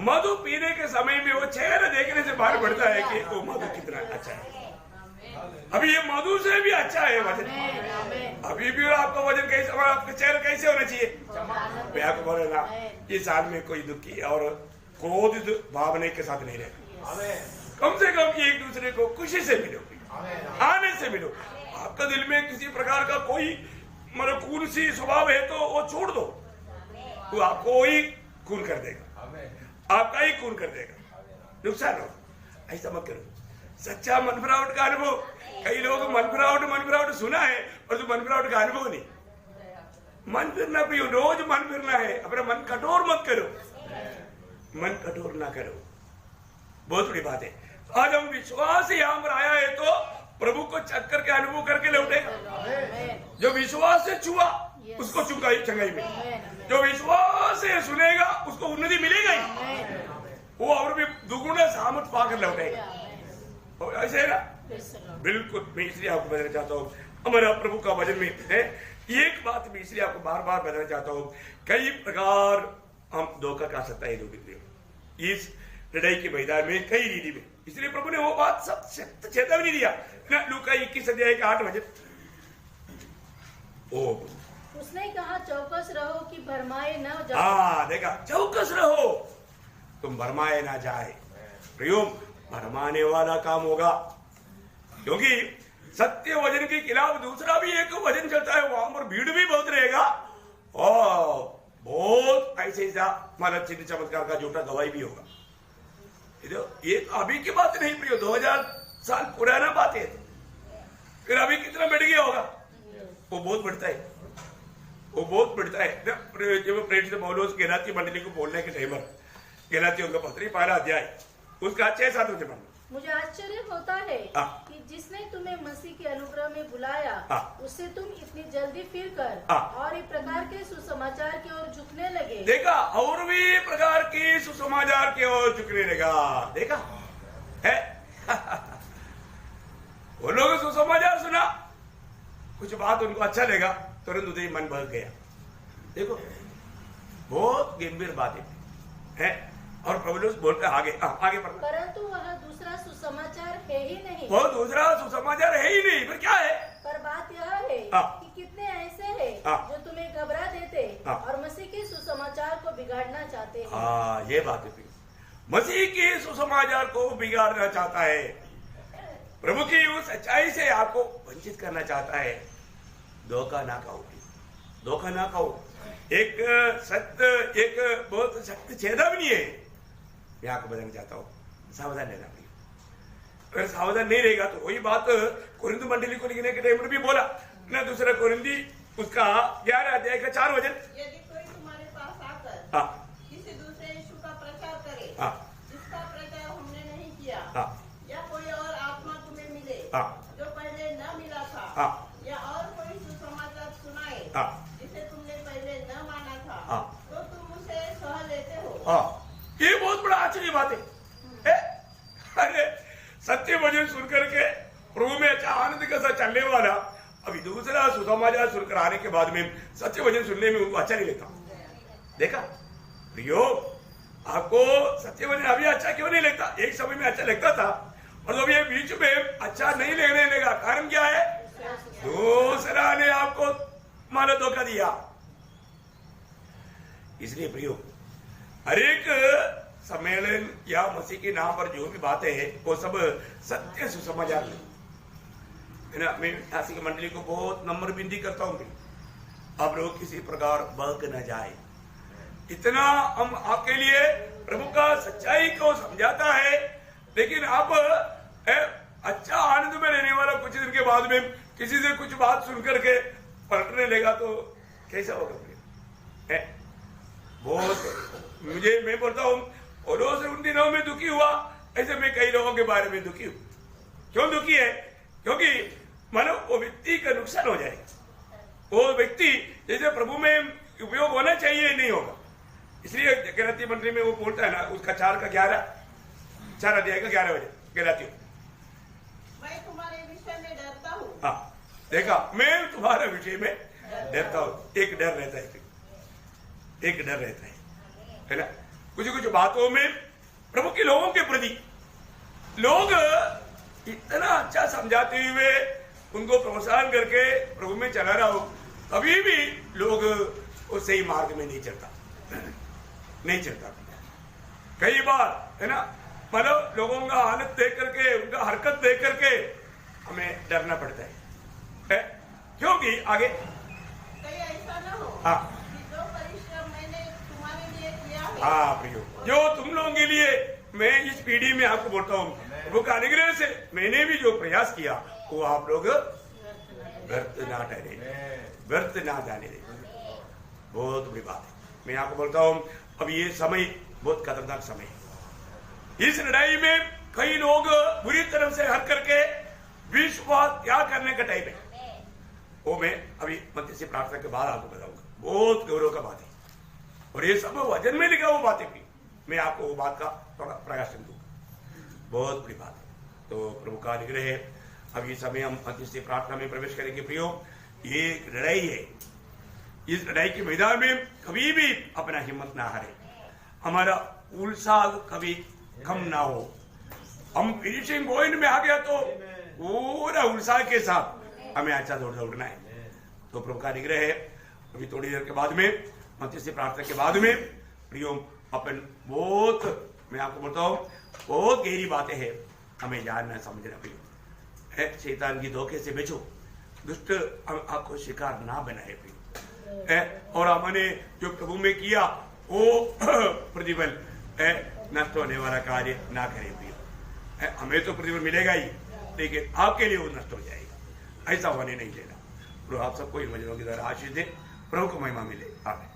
मधु पीने के समय में वो चेहरा देखने से बाहर पड़ता है कि वो मधु कितना अच्छा है। अभी ये मधु से भी अच्छा है वजन। अभी भी आपका वजन कैसे, आपका चेहरा कैसे होना चाहिए? मैं आपको बोल रहा इस साल में कोई दुखी और क्रोधित भावना के साथ नहीं रहना। कम से कम एक दूसरे को खुशी से मिलो, आनंद से मिलो। आपका दिल में किसी प्रकार का कोई मतलब खून सी स्वभाव है तो वो छोड़ दो, वो आपको वही खून कर देगा, आपका ही खून कर देगा, नुकसान हो। ऐसा मत करो। सच्चा मनफरावट का अनुभव, कई लोग मनफरावट सुना है और तो मनफरावट का अनुभव नहीं। मन फिरना प्रियो, रोज मन फिरना है। अपना मन कठोर मत करो, मन कठोर ना करो। बहुत बड़ी बात है। आज हम विश्वास यहाँ पर आया है तो प्रभु को चक्कर के अनुभव करके लौटेगा। जो विश्वास से छुआ उसको चंगाई में, जो विश्वास से सुनेगा उसको उन्नति मिलेगा ही, वो और भी दुगुना सामर्थ पाकर लौटेगा। ऐसे है ना, बिल्कुल। मैं इसलिए आपको बताना चाहता हूँ, हमारा प्रभु का वचन में है एक बात मैं इसलिए आपको बार बार बताना चाहता हूँ। कई प्रकार हम धोखा खा सकता है इस लड़ाई के मैदान में, कई रीति में। इसलिए प्रभु ने वो बात सब चेतावनी दिया ना। लूका 21 अध्याय के 8 वचन, उसने कहा चौकस रहो कि भरमाए न जाओ। हाँ देखा, चौकस रहो तुम भरमाए ना जाए। प्रियो भरमाने वाला काम होगा, क्योंकि सत्य वचन के खिलाफ दूसरा भी एक वचन चलता है, वहां पर भीड़ भी बहुत रहेगा और बहुत ऐसे मानव चिन्ह चमत्कार का झूठा गवाही भी होगा। ये अभी की बात नहीं प्रियो, 2000 साल पुराना बात है। फिर अभी कितना बढ़ गया होगा? वो बहुत बढ़ता है, वो बहुत बढ़ता है। जब प्रेरित पौलुस गलाती मंडली को बोलने के टाइम पर, गलातियों का पत्री 12 अध्याय उसका 6-7 वचन, मुझे आश्चर्य होता है कि जिसने तुम्हें मसीह के अनुग्रह में बुलाया उससे तुम इतनी जल्दी फिर कर और एक प्रकार के सुसमाचार की ओर झुकने लगे। देखा, और भी प्रकार की सुसमाचार की ओर झुकने लगा। देखा है वो लोग सुसमाचार सुना, कुछ बात उनको अच्छा लगा, तुरंत उधर ही मन भर गया। देखो बहुत गंभीर बात है। और पौलुस बोलते आगे पर, परंतु वह दूसरा सुसमाचार है ही नहीं। वो दूसरा सुसमाचार है ही नहीं, पर क्या है? पर बात यह है कि कितने ऐसे हैं जो तुम्हें घबरा देते और मसीह के सुसमाचार को बिगाड़ना चाहते हैं। ये बात है। मसीह के सुसमाचार को बिगाड़ना चाहता है, प्रभु की उस सच्चाई से आपको वंचित करना चाहता है। धोखा ना खाओ, धोखा ना खाओ। एक सत्य, एक बहुत शक्ति छेदा भी नहीं है। मैं आपको बताना चाहता हूँ, सावधान रहना भाई। अगर सावधान नहीं रहेगा तो वही बात कोरिन्थ मंडली को लिखने के टाइम में भी बोला ना, दूसरा कोरिन्थी उसका 11 अध्याय का 4 वचन। यदि कोई तुम्हारे पास आकर किसी दूसरे यीशु का प्रचार करे जिसका प्रचार हमने नहीं किया, या कोई और आत्मा तुम्हें मिले जो पहले न मिला था, या और कोई सुसमाचार सुनाए जिसे तुमने पहले न माना था, तो तुम उसे सह लेते हो। ये बहुत बड़ा आश्चर्य बात है। अरे सत्य वचन सुनकर के प्रभु में अच्छा आनंद के साथ चलने वाला अभी दूसरा सुसमाचार सुनकर आने के बाद में सत्य वचन सुनने में उनको अच्छा नहीं लगता। देखा प्रियो, आपको सत्य वचन अभी अच्छा क्यों नहीं लगता? एक समय में अच्छा लगता था और जब ये बीच में अच्छा नहीं लगने लगा, कारण क्या है? दूसरा ने आपको मानो धोखा दिया। इसलिए प्रियो, हर एक सम्मेलन या मसीह के नाम पर जो भी बातें हैं वो सब सत्य सुसमाचार है ना। मैं ऐसी मंडली को बहुत नम्र विनती करता हूँ, आप लोग किसी प्रकार बहक न जाए। इतना हम आपके लिए प्रभु का सच्चाई को समझाता है, लेकिन आप अच्छा आनंद में रहने वाला कुछ दिन के बाद में किसी से कुछ बात सुन करके पलटने लगा तो कैसा होगा? बहुत मैं बोलता हूँ, और उन दिनों में दुखी हुआ, ऐसे मैं कई लोगों के बारे में दुखी हूँ। क्यों दुखी है? क्योंकि मानो वो व्यक्ति का नुकसान हो जाएगा। वो व्यक्ति जैसे प्रभु में उपयोग होना चाहिए नहीं होगा। इसलिए गलाती मंडली में वो बोलता है ना, उसका 4 अध्याय का 11 बजे गलाती हूँ, मैं तुम्हारे विषय में डरता हूँ। देखा, मैं तुम्हारे विषय में डरता हूँ। एक डर रहता है ना। कुछ बातों में प्रभु के लोगों के प्रति लोग इतना अच्छा समझाते हुए उनको प्रोत्साहन करके प्रभु में चला रहा हो, अभी भी लोग उस सही मार्ग में नहीं चलता। कई बार है ना, मतलब लोगों का हालत देख करके, उनका हरकत देख करके हमें डरना पड़ता है, क्योंकि आगे कहीं ऐसा न हो कि जो परिश्रम मैंने तुम्हारे लिए किया है, प्रियो, जो तुम लोगों के लिए मैं इस पीढ़ी में आपको बोलता हूँ, प्रभु का अनुग्रह से मैंने भी जो प्रयास किया वो आप लोग व्यर्थ ना जाने दे। बहुत बड़ी बात है। मैं आपको बोलता हूँ, अब ये समय बहुत खतरनाक समय है। इस लड़ाई में कई लोग बुरी तरफ से हट करके विश्वास त्याग करने का टाइम है। वो मैं अभी मध्यस्थी प्रार्थना के बाद आपको बताऊंगा। बहुत गौरव का बात है, और ये सब वचन में लिखा वो बातें भी मैं आपको वो बात का थोड़ा प्रकाशन दूंगा। बहुत बड़ी बात है। तो प्रभु का अनुग्रह है। अब ये समय हम मध्यस्थी प्रार्थना में प्रवेश करेंगे। प्रियो, ये लड़ाई है। इस लड़ाई के मैदान में कभी भी अपना हिम्मत ना हारे, हमारा उत्साह कभी कम ना हो। हम फिनिशिंग पॉइंट में आ गया तो पूरा उत्साह के साथ हमें अच्छा दौड़ना है। तो प्रभु का अनुग्रह है। अभी थोड़ी देर के बाद में मध्यस्थी प्रार्थना के बाद में प्रियो अपन बहुत, मैं आपको बोलता हूँ, बहुत गहरी बातें हैं, हमें जानना समझना प्रियो है। शैतान की धोखे से बचो, दुष्ट आपको शिकार ना बनाए प्रियो है। और हमने जो प्रभु में किया वो प्रतिफल है नष्ट होने वाला कार्य ना करें प्रियो है। हमें तो प्रतिफल मिलेगा ही, लेकिन आपके लिए वो नष्ट हो जाएगा। ऐसा होने नहीं देना। प्रभु आप सबको इन वचनों के द्वारा आशीष दे। प्रभु को महिमा मिले। आमीन।